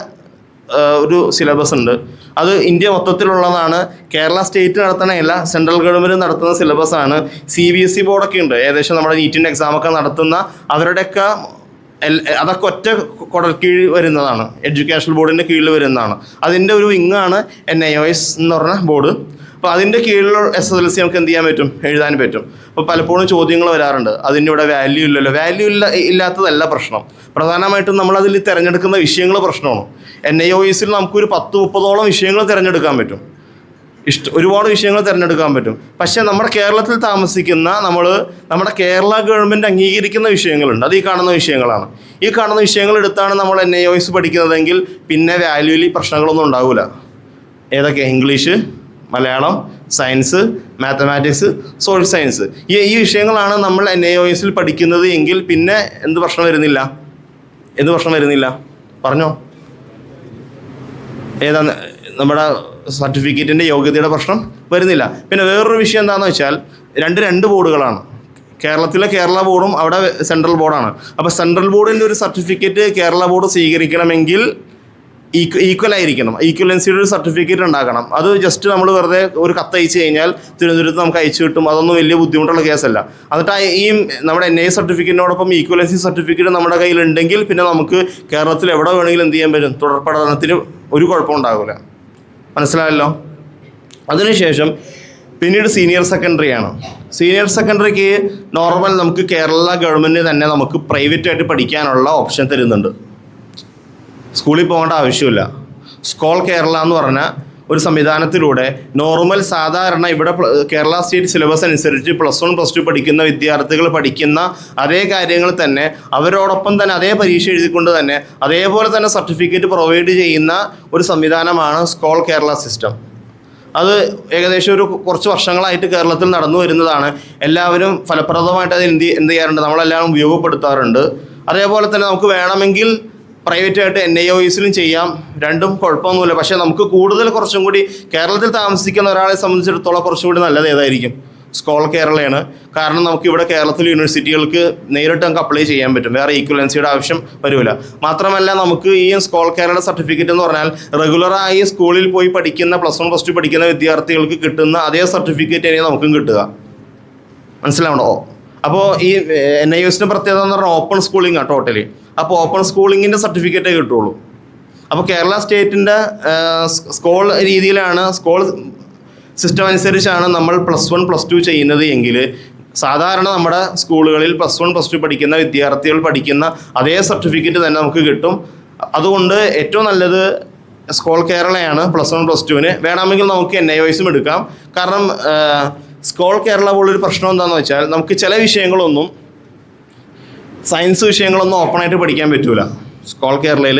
ഒരു സിലബസ് ഉണ്ട്. അത് ഇന്ത്യ മൊത്തത്തിലുള്ളതാണ്. കേരള സ്റ്റേറ്റ് നടത്തണമല്ല, സെൻട്രൽ ഗവൺമെൻറ് നടത്തുന്ന സിലബസാണ്. CBSE ബോർഡൊക്കെ ഉണ്ട്, ഏകദേശം നമ്മുടെ നീറ്റിൻ്റെ എക്സാമൊക്കെ നടത്തുന്ന അവരുടെയൊക്കെ അതൊക്കെ ഒറ്റ കുടൽ കീഴിൽ വരുന്നതാണ്, എഡ്യൂക്കേഷൻ ബോർഡിൻ്റെ കീഴിൽ വരുന്നതാണ്. അതിൻ്റെ ഒരു വിങ്ങാണ് NIOS എന്ന് പറഞ്ഞ ബോർഡ്. അപ്പോൾ അതിൻ്റെ കീഴിലുള്ള SSLC നമുക്ക് എന്ത് ചെയ്യാൻ പറ്റും? എഴുതാൻ പറ്റും. അപ്പോൾ പലപ്പോഴും ചോദ്യങ്ങൾ വരാറുണ്ട്, അതിൻ്റെ ഇവിടെ വാല്യൂ ഇല്ലല്ലോ. വാല്യൂ ഇല്ലാത്തതല്ല പ്രശ്നം. പ്രധാനമായിട്ടും നമ്മളതിൽ തിരഞ്ഞെടുക്കുന്ന വിഷയങ്ങൾ പ്രശ്നമാണ്. NIOSൽ നമുക്കൊരു 10-30ഓളം വിഷയങ്ങൾ തിരഞ്ഞെടുക്കാൻ പറ്റും. ഒരുപാട് വിഷയങ്ങൾ തിരഞ്ഞെടുക്കാൻ പറ്റും. പക്ഷേ നമ്മുടെ കേരളത്തിൽ താമസിക്കുന്ന നമ്മുടെ കേരള ഗവൺമെൻറ് അംഗീകരിക്കുന്ന വിഷയങ്ങളുണ്ട്. അത് ഈ കാണുന്ന വിഷയങ്ങളാണ്. ഈ കാണുന്ന വിഷയങ്ങൾ എടുത്താണ് നമ്മൾ NIOS പഠിക്കുന്നതെങ്കിൽ പിന്നെ വാല്യൂവിൽ പ്രശ്നങ്ങളൊന്നും ഉണ്ടാവില്ല. ഏതൊക്കെ? English, Malayalam, science, mathematics, social science. ഈ വിഷയങ്ങളാണ് നമ്മൾ NIOSൽ പഠിക്കുന്നത് എങ്കിൽ പിന്നെ എന്ത് പ്രശ്നം വരുന്നില്ല? പറഞ്ഞോ. ഏതാ? നമ്മുടെ സർട്ടിഫിക്കറ്റിൻ്റെ യോഗ്യതയുടെ പ്രശ്നം വരുന്നില്ല. പിന്നെ വേറൊരു വിഷയം എന്താണെന്ന് വെച്ചാൽ രണ്ട് ബോർഡുകളാണ്. കേരളത്തിലെ കേരള ബോർഡും അവിടെ സെൻട്രൽ ബോർഡാണ്. അപ്പോൾ സെൻട്രൽ ബോർഡിൻ്റെ ഒരു സർട്ടിഫിക്കറ്റ് കേരള ബോർഡ് സ്വീകരിക്കണമെങ്കിൽ ഈക്വൽ ആയിരിക്കണം. ഈക്വലൻസിയുടെ ഒരു സർട്ടിഫിക്കറ്റ് ഉണ്ടാക്കണം. അത് ജസ്റ്റ് നമ്മൾ വെറുതെ ഒരു കത്ത് അയച്ചു കഴിഞ്ഞാൽ തിരുവനന്തപുരത്ത് നമുക്ക് അയച്ചു കിട്ടും. അതൊന്നും വലിയ ബുദ്ധിമുട്ടുള്ള കേസല്ല. എന്നിട്ട് ഈ നമ്മുടെ NIA സർട്ടിഫിക്കറ്റിനോടൊപ്പം ഈക്വലൻസി സർട്ടിഫിക്കറ്റ് നമ്മുടെ കയ്യിലുണ്ടെങ്കിൽ പിന്നെ നമുക്ക് കേരളത്തിൽ എവിടെ വേണമെങ്കിലും എന്ത് ചെയ്യാൻ പറ്റും? തുടർ പഠനത്തിന് ഒരു കുഴപ്പമുണ്ടാകില്ല. മനസ്സിലായല്ലോ? അതിനുശേഷം പിന്നീട് സീനിയർ സെക്കൻഡറിയാണ്. സീനിയർ സെക്കൻഡറിക്ക് നോർമൽ നമുക്ക് കേരള ഗവൺമെൻറ് തന്നെ നമുക്ക് പ്രൈവറ്റായിട്ട് പഠിക്കാനുള്ള ഓപ്ഷൻ തരുന്നുണ്ട്. സ്കൂളിൽ പോകേണ്ട ആവശ്യമില്ല. സ്കോൾ കേരള എന്ന് പറഞ്ഞ ഒരു സംവിധാനത്തിലൂടെ നോർമൽ സാധാരണ ഇവിടെ കേരള സ്റ്റേറ്റ് സിലബസ് അനുസരിച്ച് +1 +2 പഠിക്കുന്ന വിദ്യാർത്ഥികൾ പഠിക്കുന്ന അതേ കാര്യങ്ങൾ തന്നെ അവരോടൊപ്പം തന്നെ അതേ പരീക്ഷ എഴുതിക്കൊണ്ട് തന്നെ അതേപോലെ തന്നെ സർട്ടിഫിക്കറ്റ് പ്രൊവൈഡ് ചെയ്യുന്ന ഒരു സംവിധാനമാണ് സ്കോൾ കേരള സിസ്റ്റം. അത് ഏകദേശം കുറച്ച് വർഷങ്ങളായിട്ട് കേരളത്തിൽ നടന്നു വരുന്നതാണ്. എല്ലാവരും ഫലപ്രദമായിട്ട് അത് എന്ത് ചെയ്യാറുണ്ട്? നമ്മളെല്ലാവരും ഉപയോഗപ്പെടുത്താറുണ്ട്. അതേപോലെ തന്നെ നമുക്ക് വേണമെങ്കിൽ പ്രൈവറ്റായിട്ട് NIOSലും ചെയ്യാം. രണ്ടും കുഴപ്പമൊന്നുമില്ല. പക്ഷേ നമുക്ക് കൂടുതൽ കുറച്ചും കൂടി കേരളത്തിൽ താമസിക്കുന്ന ഒരാളെ സംബന്ധിച്ചിടത്തോളം കുറച്ചും കൂടി നല്ലത് ഏതായിരിക്കും? സ്കോൾ കേരളയാണ്. കാരണം നമുക്കിവിടെ കേരളത്തിൽ യൂണിവേഴ്സിറ്റികൾക്ക് നേരിട്ട് നമുക്ക് അപ്ലൈ ചെയ്യാൻ പറ്റും. വേറെ ഈക്വലൻസിയുടെ ആവശ്യം വരില്ല. മാത്രമല്ല നമുക്ക് ഈ സ്കോൾ കേരള സർട്ടിഫിക്കറ്റ് എന്ന് പറഞ്ഞാൽ റെഗുലറായി സ്കൂളിൽ പോയി പഠിക്കുന്ന +1 +2 പഠിക്കുന്ന വിദ്യാർത്ഥികൾക്ക് കിട്ടുന്ന അതേ സർട്ടിഫിക്കറ്റ് തന്നെയാണ് നമുക്കും കിട്ടുക. മനസ്സിലാവണോ? അപ്പോൾ ഈ NIOSൻ്റെ പ്രത്യേകത എന്ന് പറഞ്ഞാൽ ഓപ്പൺ സ്കൂളിംഗാണ് ടോട്ടലി. അപ്പോൾ ഓപ്പൺ സ്കൂളിങ്ങിൻ്റെ സർട്ടിഫിക്കറ്റേ കിട്ടുള്ളൂ. അപ്പോൾ കേരള സ്റ്റേറ്റിൻ്റെ സ്കൂൾ രീതിയിലാണ്, സ്കൂൾ സിസ്റ്റം അനുസരിച്ചാണ് നമ്മൾ +1 +2 ചെയ്യുന്നത് എങ്കിൽ സാധാരണ നമ്മുടെ സ്കൂളുകളിൽ +1 +2 പഠിക്കുന്ന വിദ്യാർത്ഥികൾ പഠിക്കുന്ന അതേ സർട്ടിഫിക്കറ്റ് തന്നെ നമുക്ക് കിട്ടും. അതുകൊണ്ട് ഏറ്റവും നല്ലത് സ്കൂൾ കേരളയാണ് +1 +2-ന്. വേണമെങ്കിൽ നമുക്ക് NIOSും എടുക്കാം. കാരണം സ്കൂൾ കേരള പോലൊരു പ്രശ്നം എന്താണെന്ന് വെച്ചാൽ നമുക്ക് ചില വിഷയങ്ങളൊന്നും, സയൻസ് വിഷയങ്ങളൊന്നും ഓപ്പണായിട്ട് പഠിക്കാൻ പറ്റൂല. സ്കൂൾ കേരളയിൽ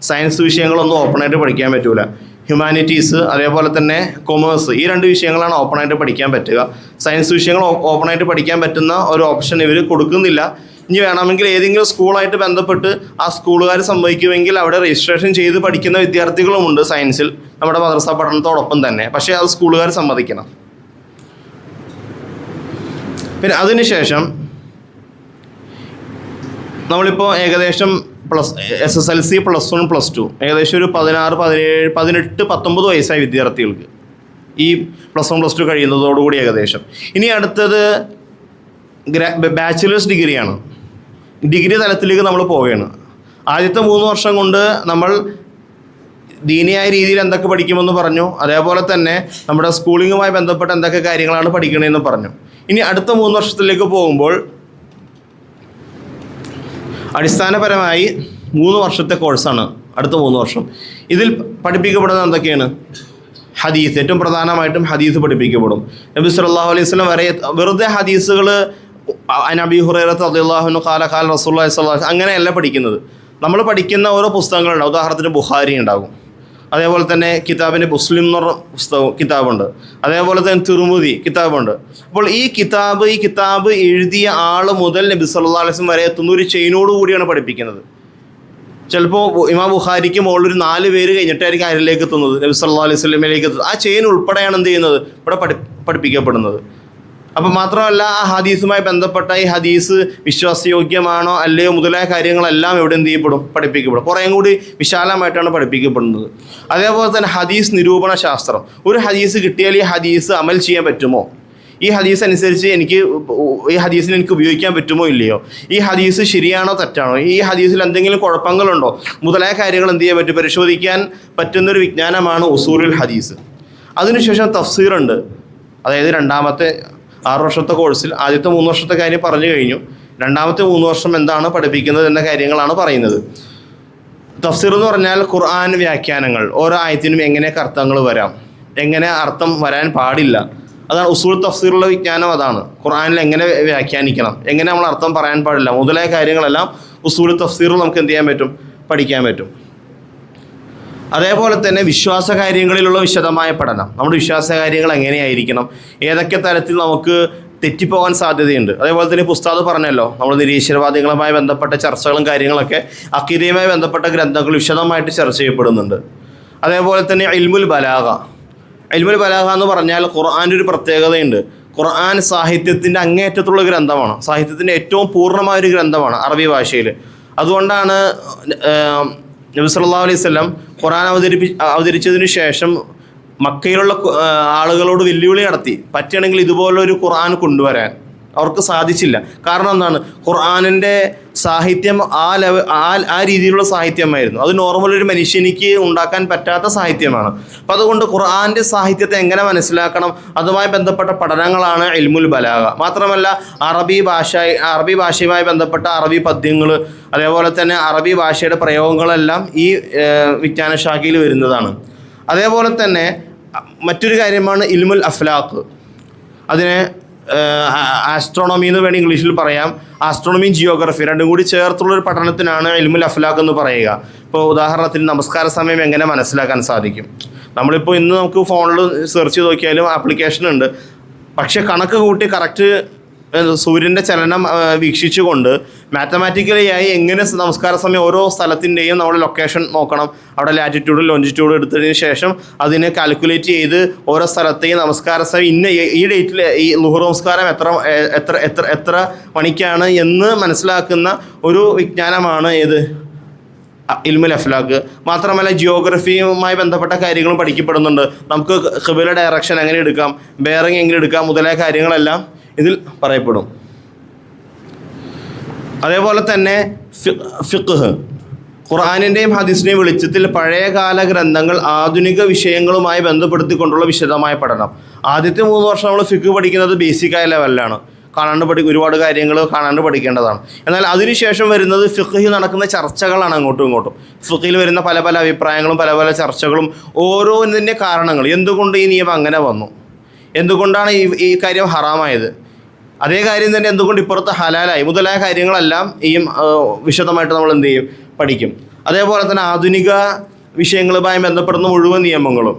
സയൻസ് വിഷയങ്ങളൊന്നും ഓപ്പണായിട്ട് പഠിക്കാൻ പറ്റൂല. ഹ്യൂമാനിറ്റീസ് അതേപോലെ തന്നെ കൊമേഴ്സ്, ഈ 2 വിഷയങ്ങളാണ് ഓപ്പണായിട്ട് പഠിക്കാൻ പറ്റുക. സയൻസ് വിഷയങ്ങൾ ഓപ്പണായിട്ട് പഠിക്കാൻ പറ്റുന്ന ഒരു ഓപ്ഷൻ ഇവർ കൊടുക്കുന്നില്ല. ഇനി വേണമെങ്കിൽ ഏതെങ്കിലും സ്കൂളായിട്ട് ബന്ധപ്പെട്ട് ആ സ്കൂളുകാർ സമ്മതിക്കുമെങ്കിൽ അവിടെ രജിസ്ട്രേഷൻ ചെയ്ത് പഠിക്കുന്ന വിദ്യാർത്ഥികളുമുണ്ട് സയൻസിൽ, നമ്മുടെ മദ്രസ പഠനത്തോടൊപ്പം തന്നെ. പക്ഷേ അത് സ്കൂളുകാർ സമ്മതിക്കണം. പിന്നെ അതിനുശേഷം നമ്മളിപ്പോൾ ഏകദേശം SSLC +1 +2 ഏകദേശം ഒരു 16, 17, 18, 19 വയസ്സായ വിദ്യാർത്ഥികൾക്ക് ഈ +1 +2 കഴിയുന്നതോടുകൂടി ഏകദേശം. ഇനി അടുത്തത് ബാച്ചിലേഴ്സ് ഡിഗ്രിയാണ്. ഡിഗ്രി തലത്തിലേക്ക് നമ്മൾ പോവുകയാണ്. ആദ്യത്തെ 3 വർഷം കൊണ്ട് നമ്മൾ ദീനിയായ രീതിയിൽ എന്തൊക്കെ പഠിക്കുമെന്ന് പറഞ്ഞു. അതേപോലെ തന്നെ നമ്മുടെ സ്കൂളിങ്ങുമായി ബന്ധപ്പെട്ട എന്തൊക്കെ കാര്യങ്ങളാണ് പഠിക്കണമെന്ന് പറഞ്ഞു. ഇനി അടുത്ത 3 വർഷത്തിലേക്ക് പോകുമ്പോൾ അടിസ്ഥാനപരമായി 3 വർഷത്തെ കോഴ്സാണ് അടുത്ത 3 വർഷം. ഇതിൽ പഠിപ്പിക്കപ്പെടുന്നത് എന്തൊക്കെയാണ്? ഹദീസ്, ഏറ്റവും പ്രധാനമായിട്ടും ഹദീസ് പഠിപ്പിക്കപ്പെടും. നബി സല്ലല്ലാഹു അലൈഹി വസല്ലം വരെ വെറുതെ ഹദീസുകൾ അബീ ഹുറൈറ റളിയല്ലാഹു അൻഹു ഖാല ഖാല റസൂലുള്ളാഹി സ്വല്ലല്ലാഹു അലൈഹി വസല്ലം അങ്ങനെയല്ല പഠിക്കുന്നത്. നമ്മൾ പഠിക്കുന്ന ഓരോ പുസ്തകങ്ങളുണ്ടാവും. ഉദാഹരണത്തിന് ബുഖാരി ഉണ്ടാകും, അതേപോലെ തന്നെ കിതാബിന് മുസ്ലിം എന്ന് പറഞ്ഞ പുസ്തകം കിതാബുണ്ട്, അതേപോലെ തന്നെ തിർമിദി കിതാബുണ്ട്. അപ്പോൾ ഈ കിതാബ് എഴുതിയ ആൾ മുതൽ നബി സല്ലല്ലാഹു അലൈഹി വസല്ലം വരെ എത്തുന്ന ഒരു ചെയിനോട് കൂടിയാണ് പഠിപ്പിക്കുന്നത്. ചിലപ്പോൾ ഇമാം ബുഖാരിക്ക് മുകളിൽ ഒരു 4 പേര് കഴിഞ്ഞിട്ടായിരിക്കും ആരിലേക്ക് എത്തുന്നത്, നബി സല്ലല്ലാഹു അലൈഹി വസല്ലമയിലേക്ക് എത്തുന്നത്. ആ ചെയിൻ ഉൾപ്പെടെയാണ് എന്ത് ചെയ്യുന്നത്, ഇവിടെ പഠിപ്പിക്കപ്പെടുന്നത്. അപ്പം മാത്രമല്ല ആ ഹദീസുമായി ബന്ധപ്പെട്ട ഈ ഹദീസ് വിശ്വാസയോഗ്യമാണോ അല്ലയോ മുതലായ കാര്യങ്ങളെല്ലാം ഇവിടെ എന്ത് ചെയ്യപ്പെടും, പഠിപ്പിക്കപ്പെടും. കുറേയും കൂടി വിശാലമായിട്ടാണ് പഠിപ്പിക്കപ്പെടുന്നത്. അതേപോലെ തന്നെ ഹദീസ് നിരൂപണ ശാസ്ത്രം. ഒരു ഹദീസ് കിട്ടിയാൽ ഈ ഹദീസ് അമൽ ചെയ്യാൻ പറ്റുമോ, ഈ ഹദീസ് അനുസരിച്ച് ഈ ഹദീസിന് എനിക്ക് ഉപയോഗിക്കാൻ പറ്റുമോ ഇല്ലയോ, ഈ ഹദീസ് ശരിയാണോ തെറ്റാണോ, ഈ ഹദീസിൽ എന്തെങ്കിലും കുഴപ്പങ്ങളുണ്ടോ മുതലായ കാര്യങ്ങൾ എന്ത് ചെയ്യാൻ പറ്റും, പരിശോധിക്കാൻ പറ്റുന്നൊരു വിജ്ഞാനമാണ് ഉസൂലുൽ ഹദീസ്. അതിനുശേഷം തഫ്സീറുണ്ട്. അതായത് രണ്ടാമത്തെ 6 വർഷത്തെ കോഴ്സിൽ ആദ്യത്തെ 3 വർഷത്തെ കാര്യം പറഞ്ഞു കഴിഞ്ഞു. രണ്ടാമത്തെ 3 വർഷം എന്താണ് പഠിപ്പിക്കുന്നത് എന്ന കാര്യങ്ങളാണ് പറയുന്നത്. തഫ്സീർ എന്ന് പറഞ്ഞാൽ ഖുർആൻ വ്യാഖ്യാനങ്ങൾ, ഓരോ ആയത്തിനും എങ്ങനെയൊക്കെ അർത്ഥങ്ങൾ വരാം, എങ്ങനെ അർത്ഥം വരാൻ പാടില്ല, അതാണ് ഉസൂൽ തഫ്സീറുള്ള വിജ്ഞാനം. അതാണ് ഖുർആനിൽ എങ്ങനെ വ്യാഖ്യാനിക്കണം, എങ്ങനെ നമ്മൾ അർത്ഥം പറയാൻ പാടില്ല മുതലായ കാര്യങ്ങളെല്ലാം ഉസൂൽ തഫ്സീറിൽ നമുക്ക് എന്ത് ചെയ്യാൻ പറ്റും, പഠിക്കാൻ പറ്റും. അതേപോലെ തന്നെ വിശ്വാസ കാര്യങ്ങളിലുള്ള വിശദമായ പഠനം. നമ്മുടെ വിശ്വാസ കാര്യങ്ങൾ എങ്ങനെയായിരിക്കണം, ഏതൊക്കെ തരത്തിൽ നമുക്ക് തെറ്റിപ്പോകാൻ സാധ്യതയുണ്ട്. അതേപോലെ തന്നെ ഉസ്താദ് പറഞ്ഞല്ലോ, നമ്മൾ നിരീശ്വരവാദികളുമായി ബന്ധപ്പെട്ട ചർച്ചകളും കാര്യങ്ങളൊക്കെ അഖീദയുമായി ബന്ധപ്പെട്ട ഗ്രന്ഥങ്ങൾ വിശദമായിട്ട് ചർച്ച ചെയ്യപ്പെടുന്നുണ്ട്. അതേപോലെ തന്നെ ഇൽമുൽ ബലാഗ എന്ന് പറഞ്ഞാൽ ഖുർആൻ്റെ ഒരു പ്രത്യേകതയുണ്ട്. ഖുർആൻ സാഹിത്യത്തിൻ്റെ അങ്ങേയറ്റത്തുള്ള ഗ്രന്ഥമാണ്, സാഹിത്യത്തിൻ്റെ ഏറ്റവും പൂർണ്ണമായൊരു ഗ്രന്ഥമാണ് അറബി ഭാഷയിൽ. അതുകൊണ്ടാണ് നബി സല്ലല്ലാഹു അലൈഹി വസല്ലം ഖുർആൻ അവതരിച്ചതിന് ശേഷം മക്കയിലുള്ള ആളുകളോട് വെല്ലുവിളി നടത്തി, പറ്റുകയാണെങ്കിൽ ഇതുപോലൊരു ഖുർആൻ കൊണ്ടുവരാൻ. അവർക്ക് സാധിച്ചില്ല. കാരണം എന്താണ്, ഖുർആനിൻ്റെ സാഹിത്യം ആ രീതിയിലുള്ള സാഹിത്യമായിരുന്നു. അത് നോർമൽ ഒരു മനുഷ്യനിക്ക് ഉണ്ടാക്കാൻ പറ്റാത്ത സാഹിത്യമാണ്. അപ്പം അതുകൊണ്ട് ഖുർആൻ്റെ സാഹിത്യത്തെ എങ്ങനെ മനസ്സിലാക്കണം, അതുമായി ബന്ധപ്പെട്ട പഠനങ്ങളാണ് ഇൽമുൽ ബലാഗ. മാത്രമല്ല അറബി ഭാഷയുമായി ബന്ധപ്പെട്ട അറബി പദ്യങ്ങൾ, അതേപോലെ തന്നെ അറബി ഭാഷയുടെ പ്രയോഗങ്ങളെല്ലാം ഈ വിജ്ഞാന ശാഖയിൽ വരുന്നതാണ്. അതേപോലെ തന്നെ മറ്റൊരു കാര്യമാണ് ഇൽമുൽ അഫ്ലാഖ്. അതിനെ ആസ്ട്രോണമി എന്ന് വേണമെങ്കിൽ ഇംഗ്ലീഷിൽ പറയാം. ആസ്ട്രോണമിയും ജിയോഗ്രഫി രണ്ടും കൂടി ചേർത്തുള്ളൊരു പഠനത്തിനാണ് ഇൽമുൽ അഫ്ലാഖ് എന്ന് പറയുക. ഇപ്പോൾ ഉദാഹരണത്തിന് നമസ്കാര സമയം എങ്ങനെ മനസ്സിലാക്കാൻ സാധിക്കും. നമ്മളിപ്പോൾ ഇന്ന് നമുക്ക് ഫോണിൽ സെർച്ച് ചെയ്ത് നോക്കിയാലും ആപ്ലിക്കേഷൻ ഉണ്ട്. പക്ഷേ കണക്ക് കൂട്ടി കറക്റ്റ് സൂര്യൻ്റെ ചലനം വീക്ഷിച്ചുകൊണ്ട് മാത്തമാറ്റിക്കലിയായി എങ്ങനെ നമസ്കാര സമയം ഓരോ സ്ഥലത്തിൻ്റെയും നമ്മൾ ലൊക്കേഷൻ നോക്കണം, അവിടെ ലാറ്റിറ്റ്യൂഡ് ലോഞ്ചിറ്റ്യൂഡ് എടുത്തതിന് ശേഷം അതിനെ കാൽക്കുലേറ്റ് ചെയ്ത് ഓരോ സ്ഥലത്തെയും നമസ്കാര സമയം ഈ ഡേറ്റിൽ ഈ ളുഹർ നമസ്കാരം എത്ര മണിക്കാണ് എന്ന് മനസ്സിലാക്കുന്ന ഒരു വിജ്ഞാനമാണ് ഏത്, ഇൽമുൽ അഫ്ലാഖ്. മാത്രമല്ല ജിയോഗ്രഫിയുമായി ബന്ധപ്പെട്ട കാര്യങ്ങളും പഠിക്കപ്പെടുന്നുണ്ട്. നമുക്ക് ഖിബല ഡയറക്ഷൻ എങ്ങനെ എടുക്കാം, ബെയറിംഗ് എങ്ങനെ എടുക്കാം മുതലായ കാര്യങ്ങളെല്ലാം ഇതിൽ പറയപ്പെടും. അതേപോലെ തന്നെ ഫിഖ്ഹ്, ഖുർആനിൻ്റെയും ഹദീസിൻ്റെയും വെളിച്ചത്തിൽ പഴയകാല ഗ്രന്ഥങ്ങൾ ആധുനിക വിഷയങ്ങളുമായി ബന്ധപ്പെടുത്തിക്കൊണ്ടുള്ള വിശദമായ പഠനം. ആദ്യത്തെ 3 വർഷം നമ്മൾ ഫിഖ് പഠിക്കുന്നത് ബേസിക്കായ ലെവലിലാണ്, ഒരുപാട് കാര്യങ്ങൾ കാണാണ്ട് പഠിക്കേണ്ടതാണ്. എന്നാൽ അതിനുശേഷം വരുന്നത് ഫിഖ്ഹിൽ നടക്കുന്ന ചർച്ചകളാണ്. അങ്ങോട്ടും ഇങ്ങോട്ടും ഫിഖ്ഹിൽ വരുന്ന പല പല അഭിപ്രായങ്ങളും പല പല ചർച്ചകളും, ഓരോന്നിൻ്റെ കാരണങ്ങൾ, എന്തുകൊണ്ട് ഈ നിയമം അങ്ങനെ വന്നു, എന്തുകൊണ്ടാണ് ഈ കാര്യം ഹറാമായത്, അതേ കാര്യം തന്നെ എന്തുകൊണ്ട് ഇപ്പുറത്ത് ഹലാലായി, മുതലായ കാര്യങ്ങളെല്ലാം ഈ വിശദമായിട്ട് നമ്മൾ എന്ത് ചെയ്യും, പഠിക്കും. അതേപോലെ തന്നെ ആധുനിക വിഷയങ്ങളുമായി ബന്ധപ്പെടുന്ന മുഴുവൻ നിയമങ്ങളും,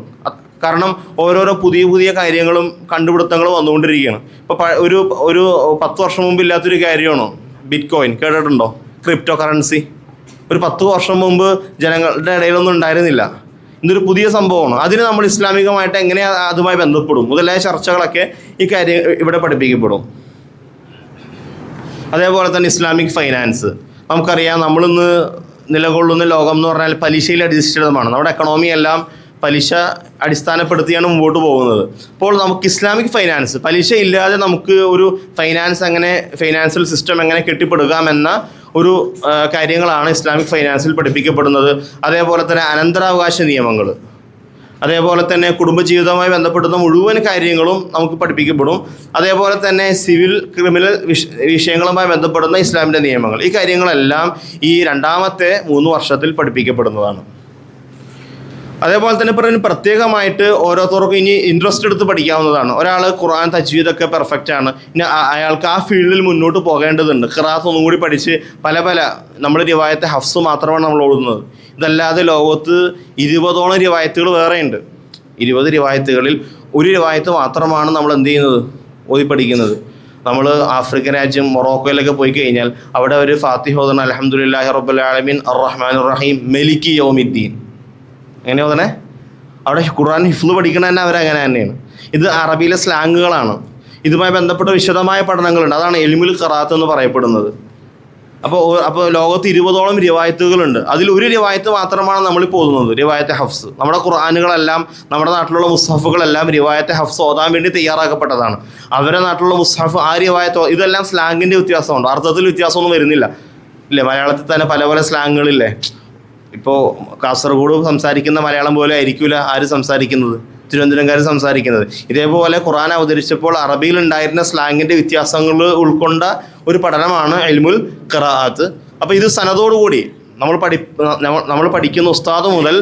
കാരണം ഓരോരോ പുതിയ പുതിയ കാര്യങ്ങളും കണ്ടുപിടുത്തങ്ങളും വന്നുകൊണ്ടിരിക്കുകയാണ്. ഇപ്പോൾ ഒരു 10 വർഷം മുമ്പ് ഇല്ലാത്തൊരു കാര്യമാണോ ബിറ്റ് കോയിൻ, കേട്ടിട്ടുണ്ടോ? ക്രിപ്റ്റോ കറൻസി ഒരു 10 വർഷം മുമ്പ് ജനങ്ങളുടെ ഇടയിലൊന്നും ഉണ്ടായിരുന്നില്ല. ഇതൊരു പുതിയ സംഭവമാണ്. അതിന് നമ്മൾ ഇസ്ലാമികമായിട്ട് എങ്ങനെ അതുമായി ബന്ധപ്പെടും, മുതലായ ചർച്ചകളൊക്കെ ഈ കാര്യം ഇവിടെ പഠിപ്പിക്കപ്പെടും. അതേപോലെ തന്നെ ഇസ്ലാമിക് ഫൈനാൻസ്, നമുക്കറിയാം നമ്മളിന്ന് നിലകൊള്ളുന്ന ലോകം എന്ന് പറഞ്ഞാൽ പലിശയിൽ അധിഷ്ഠിതമാണ്. നമ്മുടെ എക്കണോമി എല്ലാം പലിശ അടിസ്ഥാനപ്പെടുത്തിയാണ് മുമ്പോട്ട് പോകുന്നത്. അപ്പോൾ നമുക്ക് ഇസ്ലാമിക് ഫൈനാൻസ്, പലിശ ഇല്ലാതെ നമുക്ക് ഒരു ഫൈനാൻഷ്യൽ സിസ്റ്റം എങ്ങനെ കെട്ടിപ്പടുക്കാമെന്ന ഒരു കാര്യങ്ങളാണ് ഇസ്ലാമിക് ഫൈനാൻസിൽ പഠിപ്പിക്കപ്പെടുന്നത്. അതേപോലെ തന്നെ അനന്തരാവകാശ നിയമങ്ങൾ, അതേപോലെ തന്നെ കുടുംബജീവിതവുമായി ബന്ധപ്പെടുന്ന മുഴുവൻ കാര്യങ്ങളും നമുക്ക് പഠിപ്പിക്കപ്പെടും. അതേപോലെ തന്നെ സിവിൽ ക്രിമിനൽ വിഷയങ്ങളുമായി ബന്ധപ്പെടുന്ന ഇസ്ലാമിൻ്റെ നിയമങ്ങൾ, ഈ കാര്യങ്ങളെല്ലാം ഈ രണ്ടാമത്തെ 3 വർഷത്തിൽ പഠിപ്പിക്കപ്പെടുന്നതാണ്. അതേപോലെ തന്നെ പ്രത്യേകമായിട്ട് ഓരോരുത്തർക്കും ഇനി ഇൻട്രസ്റ്റ് എടുത്ത് പഠിക്കാവുന്നതാണ്. ഒരാൾ ഖുർആൻ തജ്വീദൊക്കെ പെർഫെക്റ്റ് ആണ്, ഇനി അയാൾക്ക് ആ ഫീൽഡിൽ മുന്നോട്ട് പോകേണ്ടതുണ്ട്. ഖിറാത്ത് ഒന്നും കൂടി പഠിച്ച് പല നമ്മൾ റിവായത്തെ ഹഫ്സ് മാത്രമാണ് നമ്മൾ ഓടുന്നത്. ഇതല്ലാതെ ലോകത്ത് 20ഓളം റിവായത്തുകൾ വേറെയുണ്ട്. 20 റിവായത്തുകളിൽ ഒരു റിവായത്ത് മാത്രമാണ് നമ്മൾ എന്ത് ചെയ്യുന്നത്, ഓതി പഠിക്കുന്നത്. നമ്മൾ ആഫ്രിക്കൻ രാജ്യം മൊറോക്കോയിലൊക്കെ പോയി കഴിഞ്ഞാൽ അവിടെ ഒരു ഫാത്തിഹ ഓതണം, അൽഹംദുലില്ലാഹി റബ്ബിൽ ആലമീൻ അർറഹ്മാനിർ റഹീം മലികി യൗമിദ്ദീൻ. എങ്ങനെ ഓതണേ? അവിടെ ഖുർആൻ ഹിഫ്ള് പഠിക്കണ തന്നെ അവരങ്ങനെ തന്നെയാണ്. ഇത് അറബിയിലെ സ്ലാങ്ങുകളാണ്. ഇതുമായി ബന്ധപ്പെട്ട വിശദമായ പഠനങ്ങളുണ്ട്. അതാണ് എൽമുൽ ഖിറാഅത്ത് എന്ന് പറയപ്പെടുന്നത്. അപ്പോൾ ലോകത്ത് 20ഓളം റിവായത്തുകളുണ്ട്. അതിൽ ഒരു റിവായത്ത് മാത്രമാണ് നമ്മളിപ്പോൾ ഓതുന്നത്, റിവായത്തെ ഹഫ്സ്. നമ്മുടെ ഖുർആനുകളെല്ലാം, നമ്മുടെ നാട്ടിലുള്ള മുസ്ഹഫുകളെല്ലാം റിവായത്തെ ഹഫ്സ് ഓതാൻ വേണ്ടി തയ്യാറാക്കപ്പെട്ടതാണ്. അവരുടെ നാട്ടിലുള്ള മുസ്ഹഫ് ആ റിവായത്ത്, ഇതെല്ലാം സ്ലാങ്ങിൻ്റെ വ്യത്യാസമുണ്ട്, അർത്ഥത്തിൽ വ്യത്യാസമൊന്നും വരുന്നില്ല ഇല്ലേ? മലയാളത്തിൽ തന്നെ പല പല സ്ലാങ്ങുകളില്ലേ? ഇപ്പോൾ കാസർഗോഡ് സംസാരിക്കുന്ന മലയാളം പോലെ ആയിരിക്കില്ല ആര് സംസാരിക്കുന്നത്, തിരുവനന്തപുരംകാർ സംസാരിക്കുന്നത്. ഇതേപോലെ ഖുർആൻ അവതരിച്ചപ്പോൾ അറബിയിൽ ഉണ്ടായിരുന്ന സ്ലാങ്ങിൻ്റെ വ്യത്യാസങ്ങൾ ഉൾക്കൊണ്ട ഒരു പഠനമാണ് ഇൽമുൽ ഖിറാഅത്ത്. അപ്പോൾ ഇത് സനദോടുകൂടി നമ്മൾ പഠിക്കുന്ന ഉസ്താദ് മുതൽ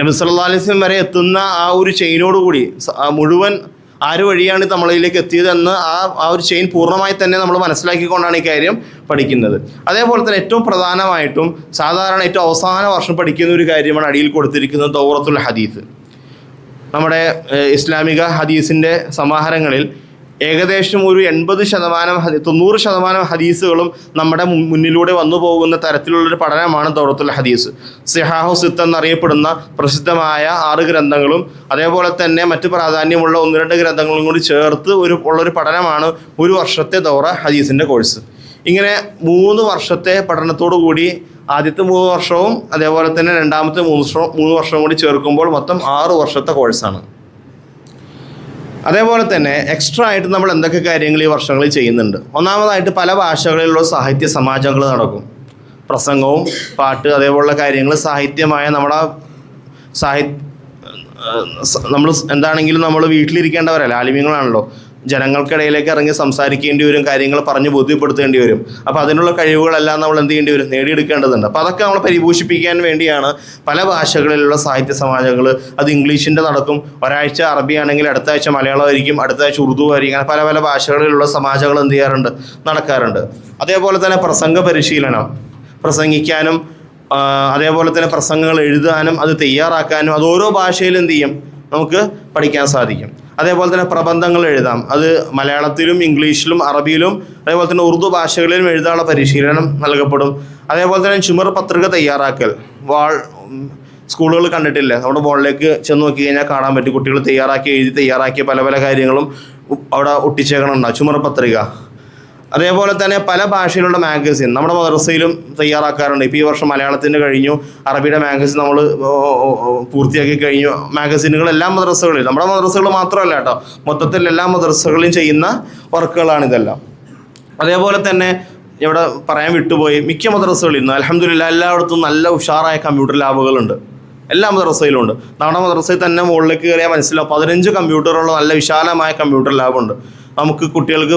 നബി സല്ലല്ലാഹു അലൈഹി വസല്ലം വരെ എത്തുന്ന ആ ഒരു ചെയിനോടുകൂടി മുഴുവൻ ആര് വഴിയാണ് നമ്മളിലേക്ക് എത്തിയതെന്ന് ആ ഒരു ചെയിൻ പൂർണ്ണമായി തന്നെ നമ്മൾ മനസ്സിലാക്കിക്കൊണ്ടാണ് ഈ കാര്യം പഠിക്കുന്നത്. അതേപോലെ തന്നെ ഏറ്റവും പ്രധാനമായിട്ടും സാധാരണ ഏറ്റവും അവസാന വർഷം പഠിക്കുന്ന ഒരു കാര്യമാണ് അടിയിൽ കൊടുത്തിരിക്കുന്നത് ദൗറത്തുൽ ഹദീസ്. നമ്മുടെ ഇസ്ലാമിക ഹദീസിൻ്റെ സമാഹാരങ്ങളിൽ ഏകദേശം ഒരു 90% ഹദീസുകളും നമ്മുടെ മുന്നിലൂടെ വന്നു പോകുന്ന തരത്തിലുള്ളൊരു പഠനമാണ് ദൗറത്തുൽ ഹദീസ്. സിഹാഹു സിത്ത് എന്നറിയപ്പെടുന്ന പ്രസിദ്ധമായ 6 ഗ്രന്ഥങ്ങളും അതേപോലെ തന്നെ മറ്റ് പ്രാധാന്യമുള്ള 1-2 ഗ്രന്ഥങ്ങളും കൂടി ചേർത്ത് ഉള്ളൊരു പഠനമാണ് ഒരു വർഷത്തെ ദൗറ ഹദീസിൻ്റെ കോഴ്സ്. ഇങ്ങനെ 3 വർഷത്തെ പഠനത്തോടു കൂടി ആദ്യത്തെ 3 വർഷവും അതേപോലെ തന്നെ രണ്ടാമത്തെ 3 വർഷവും കൂടി ചേർക്കുമ്പോൾ മൊത്തം 6 വർഷത്തെ കോഴ്സാണ്. അതേപോലെ തന്നെ എക്സ്ട്രാ ആയിട്ട് നമ്മൾ എന്തൊക്കെ കാര്യങ്ങൾ ഈ വർഷങ്ങളിൽ ചെയ്യുന്നുണ്ട്. ഒന്നാമതായിട്ട് പല ഭാഷകളിലുള്ള സാഹിത്യ സമാജങ്ങൾ നടക്കും. പ്രസംഗവും പാട്ട് അതേപോലുള്ള കാര്യങ്ങൾ സാഹിത്യമായ നമ്മൾ എന്താണെങ്കിലും നമ്മൾ വീട്ടിലിരിക്കേണ്ടവരല്ല, ആലിമ്യങ്ങളാണല്ലോ. ജനങ്ങൾക്കിടയിലേക്ക് ഇറങ്ങി സംസാരിക്കേണ്ടി വരും, കാര്യങ്ങൾ പറഞ്ഞ് ബോധ്യപ്പെടുത്തേണ്ടി വരും. അപ്പോൾ അതിനുള്ള കഴിവുകളെല്ലാം നമ്മൾ എന്ത് ചെയ്യേണ്ടി വരും, നേടിയെടുക്കേണ്ടതുണ്ട്. അപ്പോൾ അതൊക്കെ നമ്മൾ പരിപോഷിപ്പിക്കാൻ വേണ്ടിയാണ് പല ഭാഷകളിലുള്ള സാഹിത്യ സമാജങ്ങൾ. അത് ഇംഗ്ലീഷിൻ്റെ നടക്കും, ഒരാഴ്ച അറബി ആണെങ്കിൽ അടുത്ത ആഴ്ച മലയാളമായിരിക്കും, അടുത്ത ആഴ്ച ഉറുദു ആയിരിക്കും. പല പല ഭാഷകളിലുള്ള സമാജങ്ങൾ എന്ത് ചെയ്യാറുണ്ട്, നടക്കാറുണ്ട്. അതേപോലെ തന്നെ പ്രസംഗ പരിശീലനം, പ്രസംഗിക്കാനും അതേപോലെ തന്നെ പ്രസംഗങ്ങൾ എഴുതാനും അത് തയ്യാറാക്കാനും അത് ഓരോ ഭാഷയിലും എന്ത് ചെയ്യും, നമുക്ക് പഠിക്കാൻ സാധിക്കും. അതേപോലെ തന്നെ പ്രബന്ധങ്ങൾ എഴുതാം, അത് മലയാളത്തിലും ഇംഗ്ലീഷിലും അറബിയിലും അതേപോലെ തന്നെ ഉറുദു ഭാഷകളിലും എഴുതാനുള്ള പരിശീലനം നൽകപ്പെടും. അതേപോലെ തന്നെ ചുമർ പത്രിക തയ്യാറാക്കൽ, സ്കൂളുകൾ കണ്ടിട്ടില്ല, നമ്മുടെ ബോളിലേക്ക് ചെന്ന് നോക്കി കഴിഞ്ഞാൽ കാണാൻ പറ്റും. കുട്ടികൾ എഴുതി തയ്യാറാക്കിയ പല പല കാര്യങ്ങളും അവിടെ ഒട്ടിച്ചേക്കണുണ്ടാവും, ചുമർ പത്രിക. അതേപോലെ തന്നെ പല ഭാഷയിലുള്ള മാഗസിൻ നമ്മുടെ മദ്രസയിലും തയ്യാറാക്കാറുണ്ട്. ഇപ്പോൾ ഈ വർഷം മലയാളത്തിൻ്റെ കഴിഞ്ഞു, അറബിയുടെ മാഗസിൻ നമ്മൾ പൂർത്തിയാക്കി കഴിഞ്ഞു. മാഗസിനുകൾ എല്ലാ മദ്രസകളിലും, നമ്മുടെ മദ്രസകൾ മാത്രമല്ല കേട്ടോ, മൊത്തത്തിൽ എല്ലാ മദ്രസകളിലും ചെയ്യുന്ന വർക്കുകളാണിതെല്ലാം. അതേപോലെ തന്നെ ഇവിടെ പറയാൻ വിട്ടുപോയി, മിക്ക മദ്രസകളിൽ നിന്ന് അൽഹംദുലില്ലാ എല്ലായിടത്തും നല്ല ഉഷാറായ കമ്പ്യൂട്ടർ ലാബുകളുണ്ട്. എല്ലാ മദ്രസയിലും ഉണ്ട്. നമ്മുടെ മദ്രസയിൽ തന്നെ മുകളിലേക്ക് കയറിയാൽ മനസ്സിലാവും 15 കമ്പ്യൂട്ടറുള്ള നല്ല വിശാലമായ കമ്പ്യൂട്ടർ ലാബുണ്ട്. നമുക്ക് കുട്ടികൾക്ക്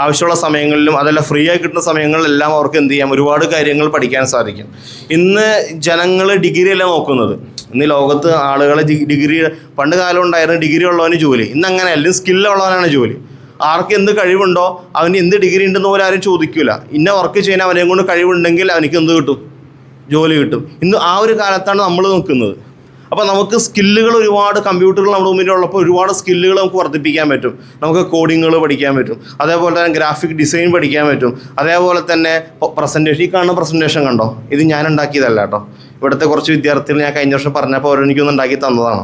ആവശ്യമുള്ള സമയങ്ങളിലും അതെല്ലാം ഫ്രീ ആയി കിട്ടുന്ന സമയങ്ങളിലെല്ലാം അവർക്ക് എന്ത് ചെയ്യാം, ഒരുപാട് കാര്യങ്ങൾ പഠിക്കാൻ സാധിക്കും. ഇന്ന് ജനങ്ങൾ ഡിഗ്രിയല്ല നോക്കുന്നത്. ഇന്ന് ലോകത്ത് ആളുകളെ ഡിഗ്രി, പണ്ട് കാലം ഉണ്ടായിരുന്ന ഡിഗ്രി ഉള്ളവന് ജോലി, ഇന്ന് അങ്ങനെയല്ല, സ്കില്ലുള്ളവനാണ് ജോലി. ആർക്ക് എന്ത് കഴിവുണ്ടോ അവന് എന്ത് ഡിഗ്രി ഉണ്ടെന്ന് പോലും ആരും ചോദിക്കില്ല. ഇന്ന വർക്ക് ചെയ്യാൻ അവനെയും കൊണ്ട് കഴിവുണ്ടെങ്കിൽ അവനിക്ക് എന്ത് കിട്ടും, ജോലി കിട്ടും. ഇന്ന് ആ ഒരു കാലത്താണ് നമ്മൾ നിൽക്കുന്നത്. അപ്പോൾ നമുക്ക് സ്കില്ലുകൾ ഒരുപാട്, കമ്പ്യൂട്ടറുകൾ നമ്മുടെ മുമ്പിലുള്ളപ്പോൾ ഒരുപാട് സ്കില്ലുകൾ നമുക്ക് വർദ്ധിപ്പിക്കാൻ പറ്റും. നമുക്ക് കോഡിങ്ങുകൾ പഠിക്കാൻ പറ്റും, അതേപോലെ തന്നെ ഗ്രാഫിക് ഡിസൈൻ പഠിക്കാൻ പറ്റും, അതേപോലെ തന്നെ പ്രസൻറ്റേഷൻ. ഈ കാണുന്ന പ്രസൻറ്റേഷൻ കണ്ടോ, ഇത് ഞാൻ ഉണ്ടാക്കിയതല്ല കേട്ടോ. ഇവിടുത്തെ കുറച്ച് വിദ്യാർത്ഥികൾ ഞാൻ കഴിഞ്ഞ വർഷം പറഞ്ഞപ്പോൾ അവരെനിക്കൊന്ന് ഉണ്ടാക്കി തന്നതാണ്,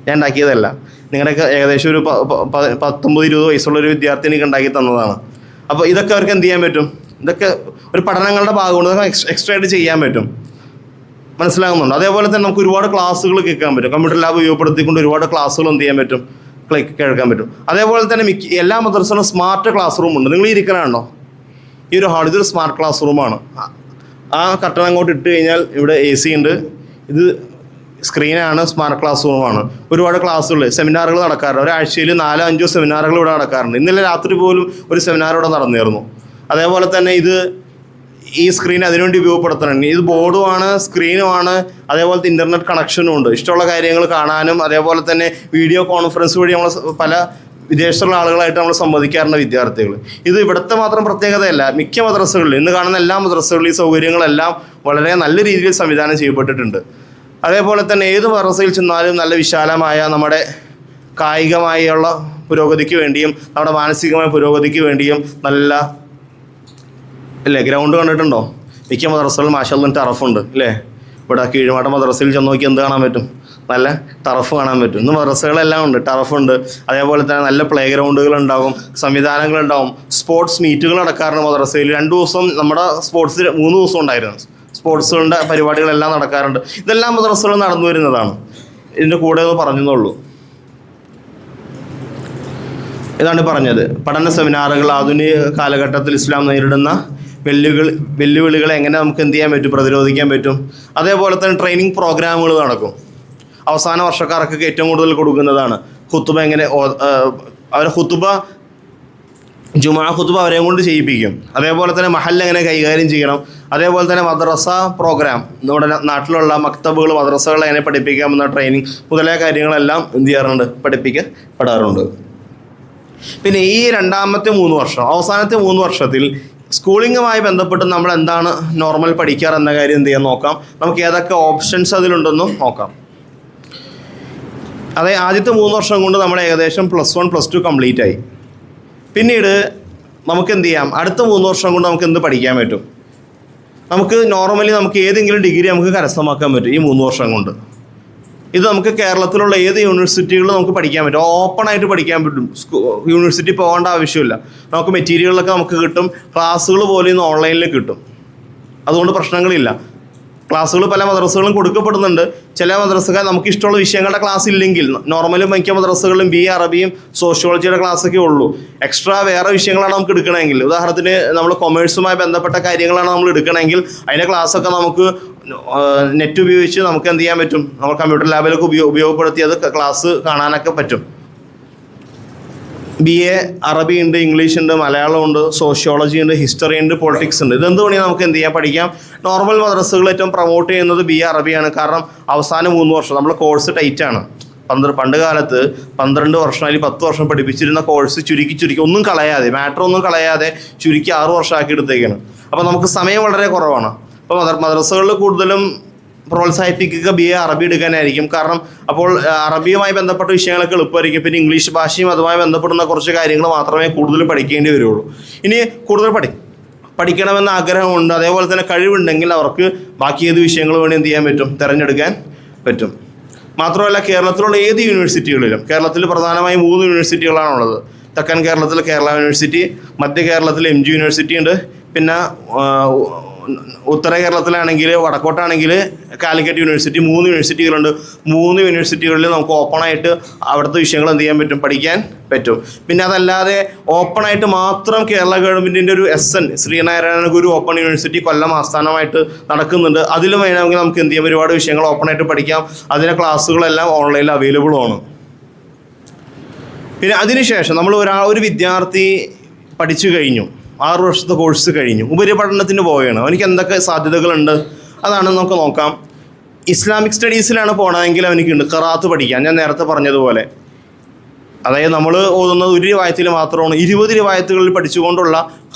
ഞാൻ ഉണ്ടാക്കിയതല്ല. നിങ്ങളുടെയൊക്കെ ഏകദേശം ഒരു 19-20 വയസ്സുള്ളൊരു വിദ്യാർത്ഥി എനിക്ക് ഉണ്ടാക്കി തന്നതാണ്. അപ്പോൾ ഇതൊക്കെ അവർക്ക് എന്ത് ചെയ്യാൻ പറ്റും, ഇതൊക്കെ ഒരു പഠനങ്ങളുടെ ഭാഗമാണ്, ഇതൊക്കെ എക്സ്ട്രാ ആയിട്ട് ചെയ്യാൻ പറ്റും. മനസ്സിലാകുന്നുണ്ട്. അതേപോലെ തന്നെ നമുക്ക് ഒരുപാട് ക്ലാസ്സുകൾ കേൾക്കാൻ പറ്റും. കമ്പ്യൂട്ടർ ലാബ് ഉപയോഗപ്പെടുത്തിക്കൊണ്ട് ഒരുപാട് ക്ലാസ്സുകൾ എന്ത് ചെയ്യാൻ പറ്റും, കേൾക്കാൻ പറ്റും. അതേപോലെ തന്നെ എല്ലാ മദ്രസയിലും സ്മാർട്ട് ക്ലാസ് റൂം ഉണ്ട്. നിങ്ങൾ ഇരിക്കണോ ഈ ഒരു ഹാൾ, ഇതൊരു സ്മാർട്ട് ക്ലാസ് റൂമാണ്. ആ കട്ടണം അങ്ങോട്ട് ഇട്ട് കഴിഞ്ഞാൽ ഇവിടെ AC ഉണ്ട്, ഇത് സ്ക്രീനാണ്, സ്മാർട്ട് ക്ലാസ് റൂമാണ്. ഒരുപാട് ക്ലാസ്സുകൾ, സെമിനാറുകൾ നടക്കാറുണ്ട്. ഒരാഴ്ചയിൽ 4-5 സെമിനാറുകൾ ഇവിടെ നടക്കാറുണ്ട്. ഇന്നലെ രാത്രി പോലും ഒരു സെമിനാർ ഇവിടെ നടന്നിരുന്നു. അതേപോലെ തന്നെ ഈ സ്ക്രീൻ അതിനുവേണ്ടി ഉപയോഗപ്പെടുത്തണം. ഇത് ബോർഡുമാണ്, സ്ക്രീനുമാണ്, അതേപോലത്തെ ഇൻ്റർനെറ്റ് കണക്ഷനും ഉണ്ട്. ഇഷ്ടമുള്ള കാര്യങ്ങൾ കാണാനും അതേപോലെ തന്നെ വീഡിയോ കോൺഫറൻസ് വഴി നമ്മൾ പല വിദേശത്തുള്ള ആളുകളായിട്ട് നമ്മൾ സംവദിക്കാറുണ്ട് വിദ്യാർത്ഥികൾ. ഇത് ഇവിടുത്തെ മാത്രം പ്രത്യേകതയല്ല, മിക്ക മദ്രസകളിലും, ഇന്ന് കാണുന്ന എല്ലാ മദ്രസകളിലും ഈ സൗകര്യങ്ങളെല്ലാം വളരെ നല്ല രീതിയിൽ സംവിധാനം ചെയ്യപ്പെട്ടിട്ടുണ്ട്. അതേപോലെ തന്നെ ഏത് മദ്രസയിൽ ചെന്നാലും നല്ല വിശാലമായ നമ്മുടെ കായികമായുള്ള പുരോഗതിക്ക് വേണ്ടിയും നമ്മുടെ മാനസികമായ പുരോഗതിക്ക് വേണ്ടിയും നല്ല അല്ലേ ഗ്രൗണ്ട് കണ്ടിട്ടുണ്ടോ? മിക്ക മദ്രസകളിൽ മാഷാഅല്ലാഹ് ടറഫുണ്ട് അല്ലേ. ഇവിടെ കീഴ്മാട്ട മദ്രസയിൽ ചെന്ന് നോക്കി എന്ത് കാണാൻ പറ്റും, നല്ല ടറഫ് കാണാൻ പറ്റും. ഇന്ന് മദ്രസകളെല്ലാം ഉണ്ട്, ടറഫുണ്ട്. അതേപോലെ തന്നെ നല്ല പ്ലേ ഗ്രൗണ്ടുകൾ ഉണ്ടാവും, സംവിധാനങ്ങളുണ്ടാവും, സ്പോർട്സ് മീറ്റുകൾ നടക്കാറുണ്ട് മദ്രസയിൽ. 2 ദിവസം നമ്മുടെ സ്പോർട്സ് 3 ദിവസം ഉണ്ടായിരുന്നു. സ്പോർട്സുകളുടെ പരിപാടികളെല്ലാം നടക്കാറുണ്ട്. ഇതെല്ലാം മദ്രസകളിൽ നടന്നു വരുന്നതാണ്. ഇതിൻ്റെ കൂടെ ഒന്ന് പറഞ്ഞെന്നുള്ളൂ. ഇതാണ് പറഞ്ഞത്. പഠന സെമിനാറുകൾ ആധുനിക കാലഘട്ടത്തിൽ ഇസ്ലാം നേരിടുന്ന വെല്ലുവിളികളെ എങ്ങനെ നമുക്ക് എന്ത് ചെയ്യാൻ പറ്റും, പ്രതിരോധിക്കാൻ പറ്റും. അതേപോലെ തന്നെ ട്രെയിനിങ് പ്രോഗ്രാമുകൾ നടക്കും. അവസാന വർഷക്കാർക്കൊക്കെ ഏറ്റവും കൂടുതൽ കൊടുക്കുന്നതാണ് ഖുത്തുബ. എങ്ങനെ അവരെ ഖുത്തുബ, ജുമാ ഖുത്തുബ അവരെ കൊണ്ട് ചെയ്യിപ്പിക്കും. അതേപോലെ തന്നെ മഹല്ല് എങ്ങനെ കൈകാര്യം ചെയ്യണം. അതേപോലെ തന്നെ മദ്രസ പ്രോഗ്രാം, നമ്മുടെ നാട്ടിലുള്ള മക്തബുകൾ, മദ്രസകൾ എങ്ങനെ പഠിപ്പിക്കാമെന്ന ട്രെയിനിങ് മുതലായ കാര്യങ്ങളെല്ലാം എന്ത് ചെയ്യാറുണ്ട്, പഠിപ്പിക്കപ്പെടാറുണ്ട്. പിന്നെ ഈ രണ്ടാമത്തെ 3 വർഷം, അവസാനത്തെ 3 വർഷത്തിൽ സ്കൂളിങ്ങുമായി ബന്ധപ്പെട്ട് നമ്മൾ എന്താണ് നോർമൽ പഠിക്കാറ് എന്ന കാര്യം എന്ത് ചെയ്യാൻ നോക്കാം. നമുക്ക് ഏതൊക്കെ ഓപ്ഷൻസ് അതിലുണ്ടെന്നും നോക്കാം. ആദ്യത്തെ 3 വർഷം കൊണ്ട് നമ്മൾ ഏകദേശം +1 +2 കംപ്ലീറ്റ് ആയി. പിന്നീട് നമുക്ക് എന്ത് ചെയ്യാം, അടുത്ത 3 വർഷം കൊണ്ട് നമുക്ക് എന്ത് പഠിക്കാൻ പറ്റും. നമുക്ക് നോർമലി നമുക്ക് ഏതെങ്കിലും ഡിഗ്രി നമുക്ക് കരസ്ഥമാക്കാൻ പറ്റും ഈ 3 വർഷം കൊണ്ട്. ഇത് നമുക്ക് കേരളത്തിലുള്ള ഏത് യൂണിവേഴ്സിറ്റികളിലും നമുക്ക് പഠിക്കാൻ പറ്റും, ഓപ്പണായിട്ട് പഠിക്കാൻ പറ്റും. യൂണിവേഴ്സിറ്റി പോകേണ്ട ആവശ്യമില്ല. നമുക്ക് മെറ്റീരിയലൊക്കെ നമുക്ക് കിട്ടും. ക്ലാസ്സുകൾ പോലും ഇന്ന് ഓൺലൈനിൽ കിട്ടും. അതുകൊണ്ട് പ്രശ്നങ്ങളില്ല. ക്ലാസ്സുകൾ പല മദ്രസകളും കൊടുക്കപ്പെടുന്നുണ്ട്. ചില മദ്രസകൾ നമുക്ക് ഇഷ്ടമുള്ള വിഷയങ്ങളുടെ ക്ലാസ് ഇല്ലെങ്കിൽ, നോർമലും മിക്ക മദ്രസകളിലും BA അറബിയും സോഷ്യോളജിയുടെ ക്ലാസ്സൊക്കെ ഉള്ളൂ. എക്സ്ട്രാ വേറെ വിഷയങ്ങളാണ് നമുക്ക് എടുക്കണമെങ്കിൽ, ഉദാഹരണത്തിന് നമ്മൾ കൊമേഴ്സുമായി ബന്ധപ്പെട്ട കാര്യങ്ങളാണ് നമ്മൾ എടുക്കണമെങ്കിൽ അതിൻ്റെ ക്ലാസ്സൊക്കെ നമുക്ക് നെറ്റ് ഉപയോഗിച്ച് നമുക്ക് എന്ത് ചെയ്യാൻ പറ്റും, നമ്മൾ കമ്പ്യൂട്ടർ ലാബിലൊക്കെ ഉപയോഗപ്പെടുത്തി അത് ക്ലാസ് കാണാനൊക്കെ പറ്റും. BA അറബി ഉണ്ട്, ഇംഗ്ലീഷ് ഉണ്ട്, മലയാളം ഉണ്ട്, സോഷ്യോളജി ഉണ്ട്, ഹിസ്റ്ററി ഉണ്ട്, പൊളിറ്റിക്സ് ഉണ്ട്. ഇതെന്ത് വേണമെങ്കിൽ നമുക്ക് എന്ത് ചെയ്യാം, പഠിക്കാം. നോർമൽ മദ്രസകൾ ഏറ്റവും പ്രൊമോട്ട് ചെയ്യുന്നത് BA അറബിയാണ്. കാരണം അവസാനം 3 വർഷം നമ്മൾ കോഴ്സ് ടൈറ്റാണ്. പണ്ട് കാലത്ത് 12 വർഷം അല്ലെങ്കിൽ 10 വർഷം പഠിപ്പിച്ചിരുന്ന കോഴ്സ് ചുരുക്കി ഒന്നും കളയാതെ, മാറ്റർ ഒന്നും കളയാതെ ചുരുക്കി 6 വർഷമാക്കി എടുത്തേക്കാണ്. അപ്പോൾ നമുക്ക് സമയം വളരെ കുറവാണ്. അപ്പോൾ മദ്രസകളിൽ കൂടുതലും പ്രോത്സാഹിപ്പിക്കുക BA അറബി എടുക്കാനായിരിക്കും. കാരണം അപ്പോൾ അറബിയുമായി ബന്ധപ്പെട്ട വിഷയങ്ങളൊക്കെ എളുപ്പമായിരിക്കും. പിന്നെ ഇംഗ്ലീഷ് ഭാഷയും അതുമായി ബന്ധപ്പെടുന്ന കുറച്ച് കാര്യങ്ങൾ മാത്രമേ കൂടുതൽ പഠിക്കേണ്ടി വരുള്ളൂ. ഇനി കൂടുതൽ പഠിക്കണമെന്ന ആഗ്രഹമുണ്ട്, അതേപോലെ തന്നെ കഴിവുണ്ടെങ്കിൽ അവർക്ക് ബാക്കി ഏത് വിഷയങ്ങൾ വേണ്ടി എന്ത് ചെയ്യാൻ പറ്റും, തിരഞ്ഞെടുക്കാൻ പറ്റും. മാത്രമല്ല കേരളത്തിലുള്ള ഏത് യൂണിവേഴ്സിറ്റികളിലും, കേരളത്തിൽ പ്രധാനമായും 3 യൂണിവേഴ്സിറ്റികളാണുള്ളത്. തെക്കൻ കേരളത്തിൽ കേരള യൂണിവേഴ്സിറ്റി, മധ്യ കേരളത്തിൽ MG യൂണിവേഴ്സിറ്റി ഉണ്ട്, പിന്നെ ഉത്തര കേരളത്തിലാണെങ്കിൽ വടക്കോട്ടാണെങ്കിൽ കാലിക്കറ്റ് യൂണിവേഴ്സിറ്റി 3 യൂണിവേഴ്സിറ്റികളുണ്ട്. 3 യൂണിവേഴ്സിറ്റികളിൽ നമുക്ക് ഓപ്പണായിട്ട് അവിടുത്തെ വിഷയങ്ങൾ എന്ത് ചെയ്യാൻ പറ്റും, പഠിക്കാൻ പറ്റും. പിന്നെ അതല്ലാതെ ഓപ്പണായിട്ട് മാത്രം കേരള ഗവൺമെൻറ്റിൻ്റെ ഒരു SN ശ്രീനാരായണ ഗുരു ഓപ്പൺ യൂണിവേഴ്സിറ്റി കൊല്ലം ആസ്ഥാനമായിട്ട് നടക്കുന്നുണ്ട്. അതിലും വേണമെങ്കിൽ നമുക്ക് എന്ത് ചെയ്യാം, ഒരുപാട് വിഷയങ്ങൾ ഓപ്പണായിട്ട് പഠിക്കാം. അതിൻ്റെ ക്ലാസ്സുകളെല്ലാം ഓൺലൈനിൽ അവൈലബിളും ആണ്. പിന്നെ അതിനുശേഷം നമ്മൾ ഒരു വിദ്യാർത്ഥി പഠിച്ചു കഴിഞ്ഞു, 6 വർഷത്തെ കോഴ്സ് കഴിഞ്ഞു, ഉപരിപഠനത്തിന് പോവുകയാണ്. അവനിക്ക് എന്തൊക്കെ സാധ്യതകളുണ്ട് അതാണ് നമുക്ക് നോക്കാം. ഇസ്ലാമിക് സ്റ്റഡീസിലാണ് പോകണമെങ്കിൽ അവനിക്കുണ്ട് ഖിറാഅത്ത് പഠിക്കാൻ. ഞാൻ നേരത്തെ പറഞ്ഞതുപോലെ, അതായത് നമ്മൾ ഓതുന്നത് ഒരു റിവായത്തിൽ മാത്രമാണ്. 20 റിവായത്തുകളിൽ പഠിച്ചുകൊണ്ടുള്ള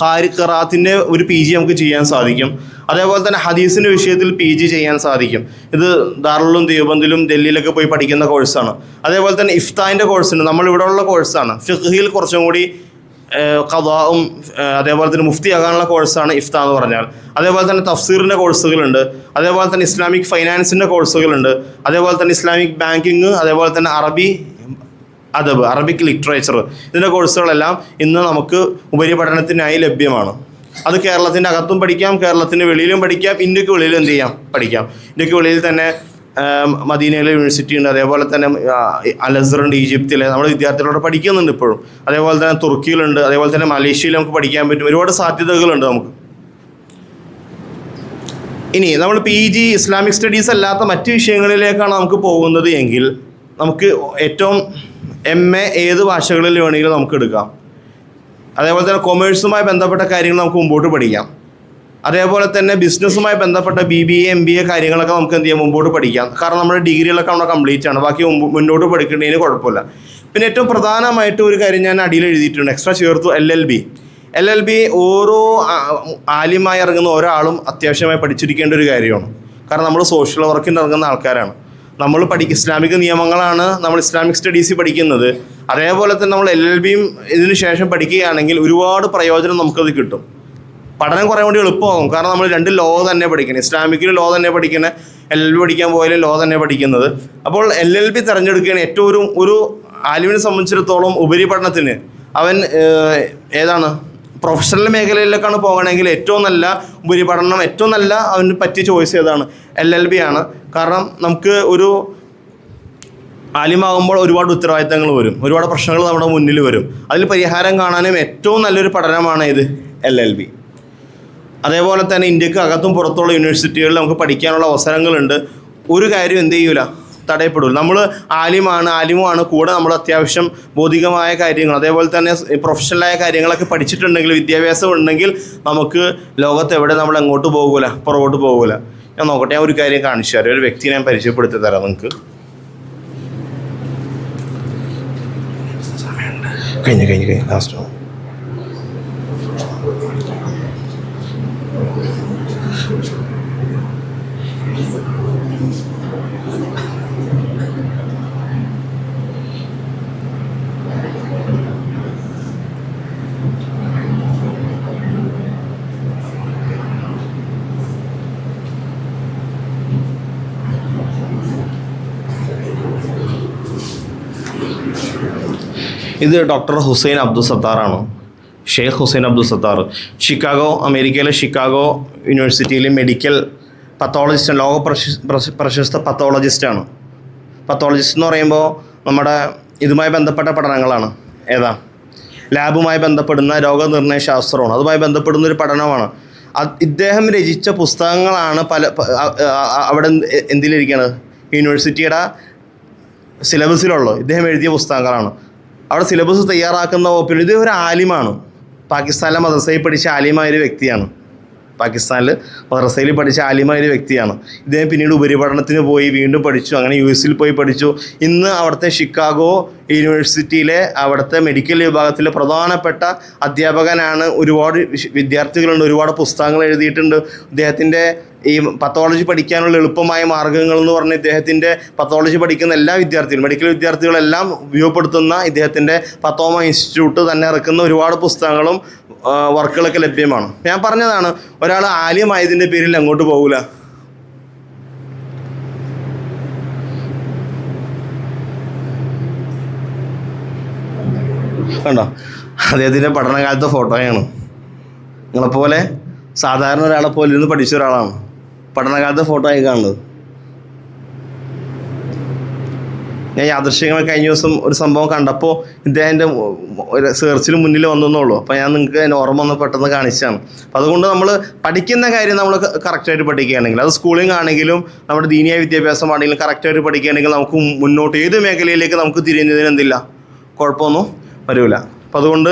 ഖിറാഅത്തിൻ്റെ ഒരു PG നമുക്ക് ചെയ്യാൻ സാധിക്കും. അതേപോലെ തന്നെ ഹദീസിൻ്റെ വിഷയത്തിൽ PG ചെയ്യാൻ സാധിക്കും. ഇത് ദാറുലും ദേവബന്ദിലും ഡൽഹിയിലൊക്കെ പോയി പഠിക്കുന്ന കോഴ്സാണ്. അതേപോലെ തന്നെ ഇഫ്താഹിൻ്റെ കോഴ്സുണ്ട്, നമ്മളിവിടെ ഉള്ള കോഴ്സാണ്. ഫിഖ്ഹിൽ കുറച്ചും കൂടി ഖദാഉം അതേപോലെ തന്നെ മുഫ്തിയാകാനുള്ള കോഴ്സാണ് ഇഫ്താ എന്ന് പറഞ്ഞാൽ. അതേപോലെ തന്നെ തഫ്സീറിൻ്റെ കോഴ്സുകളുണ്ട്. അതേപോലെ തന്നെ ഇസ്ലാമിക് ഫൈനാൻസിൻ്റെ കോഴ്സുകളുണ്ട്. അതേപോലെ തന്നെ ഇസ്ലാമിക് ബാങ്കിങ്, അതേപോലെ തന്നെ അറബിക് ലിറ്ററേച്ചർ, ഇതിൻ്റെ കോഴ്സുകളെല്ലാം ഇന്ന് നമുക്ക് ഉപരിപഠനത്തിനായി ലഭ്യമാണ്. അത് കേരളത്തിൻ്റെ അകത്തും പഠിക്കാം, കേരളത്തിൻ്റെ വെളിയിലും പഠിക്കാം, ഇന്ത്യക്ക് വെളിയിലും എന്ത് ചെയ്യാം, പഠിക്കാം. ഇന്ത്യക്ക് വെളിയിൽ തന്നെ മദീനയിലെ യൂണിവേഴ്സിറ്റി ഉണ്ട്. അതേപോലെ തന്നെ അൽ-അസ്ഹറുണ്ട് ഈജിപ്തിലെ, നമ്മുടെ വിദ്യാർത്ഥികളോട് പഠിക്കുന്നുണ്ട് ഇപ്പോഴും. അതേപോലെ തന്നെ തുർക്കിയിലുണ്ട്. അതേപോലെ തന്നെ മലേഷ്യയിൽ നമുക്ക് പഠിക്കാൻ പറ്റും. ഒരുപാട് സാധ്യതകളുണ്ട് നമുക്ക്. ഇനി നമ്മൾ PG ഇസ്ലാമിക് സ്റ്റഡീസ് അല്ലാത്ത മറ്റ് വിഷയങ്ങളിലേക്കാണ് നമുക്ക് പോകുന്നത് എങ്കിൽ നമുക്ക് ഏറ്റവും MA ഏത് ഭാഷകളിൽ വേണമെങ്കിലും നമുക്ക് എടുക്കാം. അതേപോലെ തന്നെ കൊമേഴ്സുമായി ബന്ധപ്പെട്ട കാര്യങ്ങൾ നമുക്ക് മുമ്പോട്ട് പഠിക്കാം. അതേപോലെ തന്നെ ബിസിനസ്സുമായി ബന്ധപ്പെട്ട BBA MBA കാര്യങ്ങളൊക്കെ നമുക്ക് എന്ത് ചെയ്യാം, മുമ്പോട്ട് പഠിക്കാം. കാരണം നമ്മുടെ ഡിഗ്രികളൊക്കെ നമ്മുടെ കംപ്ലീറ്റ് ആണ്, ബാക്കി മുന്നോട്ട് പഠിക്കേണ്ടതിന് കുഴപ്പമില്ല. പിന്നെ ഏറ്റവും പ്രധാനമായിട്ട് ഒരു കാര്യം ഞാൻ അടിയിൽ എഴുതിയിട്ടുണ്ട്, എക്സ്ട്രാ ചേർത്തു, LLB ഓരോ ആലിമായി ഇറങ്ങുന്ന ഒരാളും അത്യാവശ്യമായി പഠിച്ചിരിക്കേണ്ട ഒരു കാര്യമാണ്. കാരണം നമ്മൾ സോഷ്യൽ വർക്കിന് ഇറങ്ങുന്ന ആൾക്കാരാണ്. നമ്മൾ ഇസ്ലാമിക നിയമങ്ങളാണ് നമ്മൾ ഇസ്ലാമിക് സ്റ്റഡീസ് പഠിക്കുന്നത്. അതേപോലെ തന്നെ നമ്മൾ LLBയും ഇതിന് ശേഷം പഠിക്കുകയാണെങ്കിൽ ഒരുപാട് പ്രയോജനം നമുക്കത് കിട്ടും. പഠനം കുറേ കൂടി എളുപ്പമാകും. കാരണം നമ്മൾ 2 ലോ തന്നെ പഠിക്കണം, ഇസ്ലാമിക്കിൽ ലോ തന്നെ പഠിക്കണം, LLB പഠിക്കാൻ പോയാലും ലോ തന്നെ പഠിക്കുന്നത്. അപ്പോൾ LLB തിരഞ്ഞെടുക്കുകയാണ് ഏറ്റവും ഒരു ആലിമിനെ സംബന്ധിച്ചിടത്തോളം ഉപരിപഠനത്തിന്. അവൻ ഏതാണ് പ്രൊഫഷണൽ മേഖലയിലേക്കാണ് പോകണമെങ്കിൽ ഏറ്റവും നല്ല ഉപരിപഠനം, ഏറ്റവും നല്ല അവന് പറ്റിയ ചോയ്സ് ഏതാണ്, LLB ആണ്. കാരണം നമുക്ക് ഒരു ആലിമാകുമ്പോൾ ഒരുപാട് ഉത്തരവാദിത്തങ്ങൾ വരും, ഒരുപാട് പ്രശ്നങ്ങൾ നമ്മുടെ മുന്നിൽ വരും. അതിൽ പരിഹാരം കാണാനും ഏറ്റവും നല്ലൊരു പഠനമാണ് ഇത് LLB. അതേപോലെ തന്നെ ഇന്ത്യക്ക് അകത്തും പുറത്തുള്ള യൂണിവേഴ്സിറ്റികളിൽ നമുക്ക് പഠിക്കാനുള്ള അവസരങ്ങളുണ്ട്. ഒരു കാര്യം എന്ത് ചെയ്യൂല, തടയപ്പെടില്ല. നമ്മൾ ആലിമുമാണ് കൂടെ നമ്മൾ അത്യാവശ്യം ഭൗതികമായ കാര്യങ്ങൾ അതേപോലെ തന്നെ പ്രൊഫഷണലായ കാര്യങ്ങളൊക്കെ പഠിച്ചിട്ടുണ്ടെങ്കിൽ, വിദ്യാഭ്യാസം ഉണ്ടെങ്കിൽ നമുക്ക് ലോകത്ത് എവിടെ നമ്മൾ എങ്ങോട്ട് പോകൂല, പുറകോട്ട് പോകൂല. ഞാൻ നോക്കട്ടെ, ഞാൻ ഒരു കാര്യം കാണിച്ചു തരാം. ഒരു വ്യക്തിയെ ഞാൻ പരിചയപ്പെടുത്തി തരാം നിങ്ങൾക്ക്. കഴിഞ്ഞ ലാസ്റ്റ് ഇത് ഡോക്ടർ ഹുസൈൻ അബ്ദുൽ സത്താറാണ്. ഷെയ്ഖ് ഹുസൈൻ അബ്ദുൽ സത്താർ അമേരിക്കയിലെ ഷിക്കാഗോ യൂണിവേഴ്സിറ്റിയിലെ മെഡിക്കൽ പത്തോളജിസ്റ്റ്, ലോക പ്രശസ്ത പത്തോളജിസ്റ്റാണ്. പത്തോളജിസ്റ്റ് എന്ന് പറയുമ്പോൾ നമ്മുടെ ഇതുമായി ബന്ധപ്പെട്ട പഠനങ്ങളാണ്. ലാബുമായി ബന്ധപ്പെടുന്ന രോഗനിർണയ ശാസ്ത്രമാണ്, അതുമായി ബന്ധപ്പെടുന്നൊരു പഠനമാണ്. ഇദ്ദേഹം രചിച്ച പുസ്തകങ്ങളാണ് അവിടെ എന്തിലിരിക്കുന്നത്, യൂണിവേഴ്സിറ്റിയുടെ സിലബസിലുള്ളത് ഇദ്ദേഹം എഴുതിയ പുസ്തകങ്ങളാണ്. അവിടെ സിലബസ് തയ്യാറാക്കുന്ന വകുപ്പിൽ ഇത് ഒരു ആലിമാണ്. പാകിസ്ഥാനിലെ മദ്രസയിൽ പഠിച്ച ആലിമായൊരു വ്യക്തിയാണ്. പാകിസ്ഥാനിൽ മദ്രസയിൽ പഠിച്ച ആലിമായൊരു വ്യക്തിയാണ്. ഇദ്ദേഹം പിന്നീട് ഉപരിപഠനത്തിന് പോയി വീണ്ടും പഠിച്ചു, അങ്ങനെ US പോയി പഠിച്ചു. ഇന്ന് അവിടുത്തെ ഷിക്കാഗോ യൂണിവേഴ്സിറ്റിയിലെ അവിടുത്തെ മെഡിക്കൽ വിഭാഗത്തിലെ പ്രധാനപ്പെട്ട അധ്യാപകനാണ്. ഒരുപാട് വിദ്യാർത്ഥികളുണ്ട്, ഒരുപാട് പുസ്തകങ്ങൾ എഴുതിയിട്ടുണ്ട്. ഇദ്ദേഹത്തിൻ്റെ ഈ പത്തോളജി പഠിക്കാനുള്ള എളുപ്പമായ മാർഗ്ഗങ്ങൾ എന്ന് പറഞ്ഞ് ഇദ്ദേഹത്തിൻ്റെ പത്തോളജി പഠിക്കുന്ന എല്ലാ വിദ്യാർത്ഥികളും, മെഡിക്കൽ വിദ്യാർത്ഥികളെല്ലാം ഉപയോഗപ്പെടുത്തുന്ന ഇദ്ദേഹത്തിൻ്റെ പത്തോമ ഇൻസ്റ്റിറ്റ്യൂട്ട് തന്നെ ഇറക്കുന്ന ഒരുപാട് പുസ്തകങ്ങളും വർക്കുകളൊക്കെ ലഭ്യമാണ്. ഞാൻ പറഞ്ഞതാണ്, ഒരാൾ ആലിമായതിൻ്റെ പേരിൽ അങ്ങോട്ട് പോകില്ല. കണ്ടോ, അദ്ദേഹത്തിൻ്റെ പഠനകാലത്തെ ഫോട്ടോയാണ്. നിങ്ങളെപ്പോലെ സാധാരണ ഒരാളെ പോലെ ഇരുന്ന് പഠിച്ച ഒരാളാണ്. പഠനകാലത്തെ ഫോട്ടോ ആയി കാണുന്നത്. ഞാൻ യാദൃശ്ചികമായി കഴിഞ്ഞ ദിവസം ഒരു സംഭവം കണ്ടപ്പോൾ ഇദ്ദേഹത്തിൻ്റെ ഒരു സെർച്ചിന് മുന്നിൽ വന്നെന്നുള്ളൂ. അപ്പോൾ ഞാൻ നിങ്ങൾക്ക് അതിന് ഓർമ്മ ഒന്ന് പെട്ടെന്ന് കാണിച്ചാണ്. അപ്പോൾ അതുകൊണ്ട് നമ്മൾ പഠിക്കുന്ന കാര്യം നമ്മൾ കറക്റ്റായിട്ട് പഠിക്കുകയാണെങ്കിൽ, അത് സ്കൂളിംഗ് ആണെങ്കിലും നമ്മുടെ ദീനീയ വിദ്യാഭ്യാസമാണെങ്കിലും കറക്റ്റായിട്ട് പഠിക്കുകയാണെങ്കിൽ നമുക്ക് മുന്നോട്ട് ഏത് മേഖലയിലേക്ക് നമുക്ക് തിരിയുന്നതിന് എന്തില്ല, കുഴപ്പമൊന്നും വരില്ല. അപ്പോൾ അതുകൊണ്ട്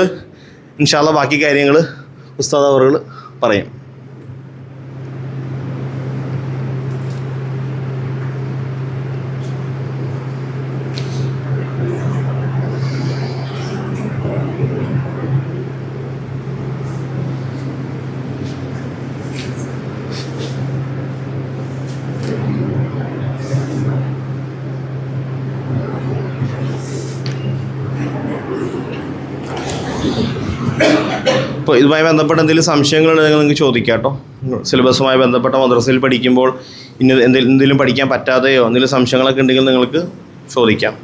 ഇൻഷാ അല്ലാഹ് ബാക്കി കാര്യങ്ങൾ ഉസ്താദ് അവറുകൾ പറയും. ഇപ്പോൾ ഇതുമായി ബന്ധപ്പെട്ട എന്തെങ്കിലും സംശയങ്ങളുണ്ടെങ്കിൽ നിങ്ങൾക്ക് ചോദിക്കാം കേട്ടോ. സിലബസുമായി ബന്ധപ്പെട്ട മദ്രസയിൽ പഠിക്കുമ്പോൾ എന്തെങ്കിലും പഠിക്കാൻ പറ്റാതെയോ എന്തെങ്കിലും സംശയങ്ങളൊക്കെ ഉണ്ടെങ്കിൽ നിങ്ങൾക്ക് ചോദിക്കാം.